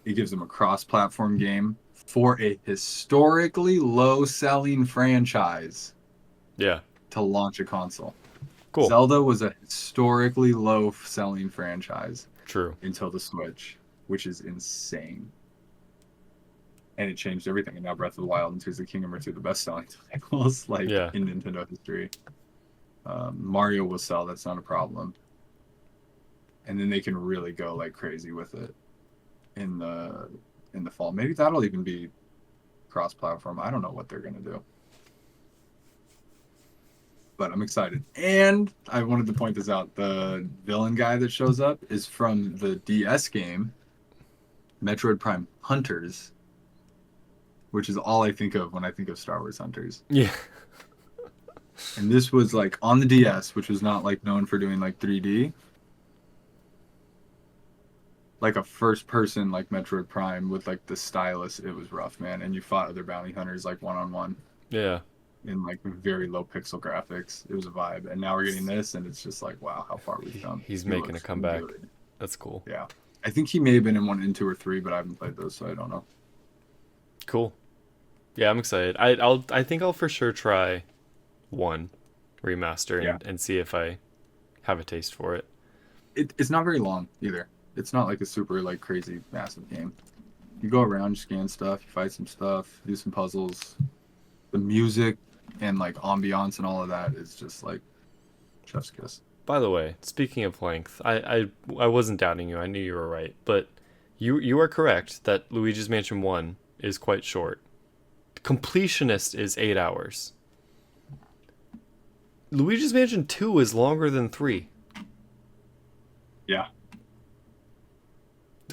It gives them a cross-platform game for a historically low-selling franchise. Yeah. To launch a console. Cool. Zelda was a historically low selling franchise True. until the Switch, which is insane. And it changed everything. And now Breath of the Wild and Tears of the Kingdom are two of the best selling titles like Yeah. in Nintendo history. Mario will sell, that's not a problem. And then they can really go like crazy with it in the fall. Maybe that'll even be cross-platform. I don't know what they're gonna do. But I'm excited. And I wanted to point this out. The villain guy that shows up is from the DS game, Metroid Prime Hunters, which is all I think of when I think of Star Wars Hunters. Yeah. And this was like on the DS, which was not like known for doing like 3D. Like a first person like Metroid Prime with like the stylus. It was rough, man. And you fought other bounty hunters like one-on-one. Yeah. In like very low pixel graphics. It was a vibe. And now we're getting this and it's just like, wow, how far we've come. He's He making a looks comeback. good. That's cool. Yeah. I think he may have been in 1 and 2 or 3, but I haven't played those, so I don't know. Cool. Yeah, I'm excited. I think I'll for sure try 1 remaster and see if I have a taste for it. It's not very long either. It's not like a super like crazy massive game. You go around, you scan stuff, you fight some stuff, do some puzzles. The music and like ambiance and all of that is just like chef's kiss. By the way, speaking of length, I wasn't doubting you. I knew you were right, but you are correct that Luigi's Mansion 1 is quite short. Completionist is 8 hours. Luigi's Mansion 2 is longer than 3. Yeah.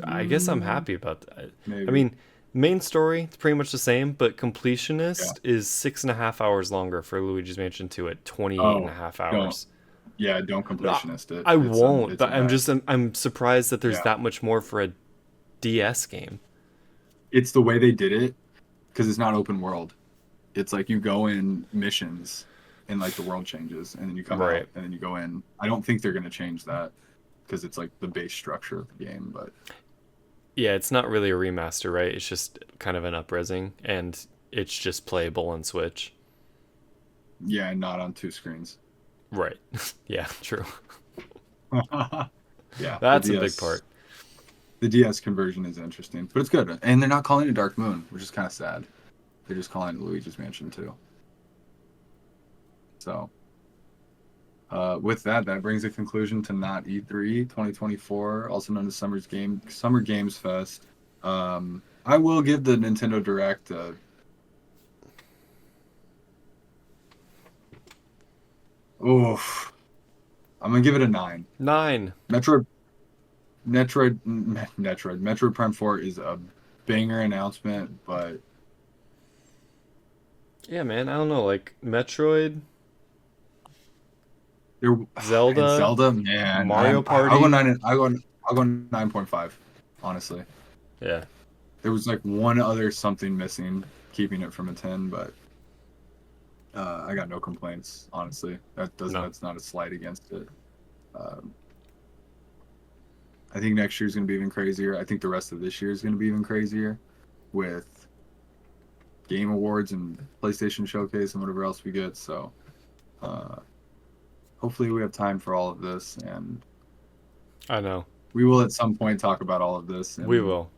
I guess I'm happy about that. Maybe. I mean, main story, it's pretty much the same, but Completionist is 6.5 hours longer for Luigi's Mansion 2 at 28.5 hours. Don't completionist it. I won't, but I'm surprised that there's that much more for a DS game. It's the way they did it, because it's not open world. It's like you go in missions and like the world changes and then you come out and then you go in. I don't think they're going to change that because it's like the base structure of the game, but yeah, it's not really a remaster, right? It's just kind of an uprising and it's just playable on Switch. Yeah, and not on 2 screens. Right. Yeah, true. Yeah. That's a big part. The DS conversion is interesting, but it's good. And they're not calling it Dark Moon, which is kind of sad. They're just calling it Luigi's Mansion 2. So, with that brings a conclusion to Not-E3 2024, also known as Summer Games Fest. I will give the Nintendo Direct I'm gonna give it a 9. 9. Metroid Prime 4 is a banger announcement, but yeah, man, I don't know, like Metroid, Zelda, man, Mario Party. I'll go 9. I'll go 9.5. Honestly, yeah. There was like one other something missing, keeping it from a 10, but I got no complaints. Honestly, that's not a slight against it. I think next year's gonna be even crazier. I think the rest of this year is gonna be even crazier, with Game Awards and PlayStation Showcase and whatever else we get. So, hopefully we have time for all of this, and I know we will at some point talk about all of this. And we will.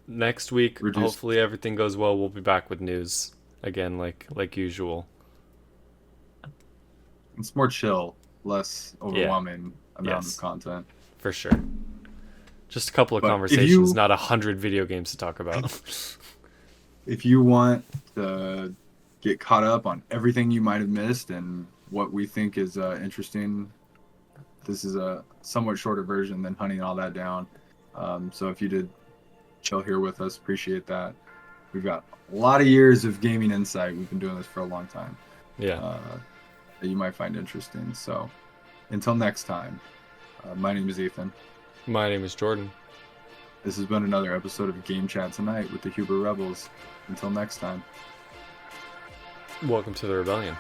Next week, hopefully everything goes well. We'll be back with news again, like usual. It's more chill, less overwhelming amount of content. For sure. Just a couple of conversations, not 100 video games to talk about. If you want to get caught up on everything you might have missed and what we think is interesting, this is a somewhat shorter version than hunting all that down. So if you did chill here with us, appreciate that. We've got a lot of years of gaming insight. We've been doing this for a long time. Yeah. That you might find interesting. So until next time, my name is Ethan. My name is Jordan. This has been another episode of Game Chat Tonight with the Huber Rebels. Until next time. Welcome to the Rebellion.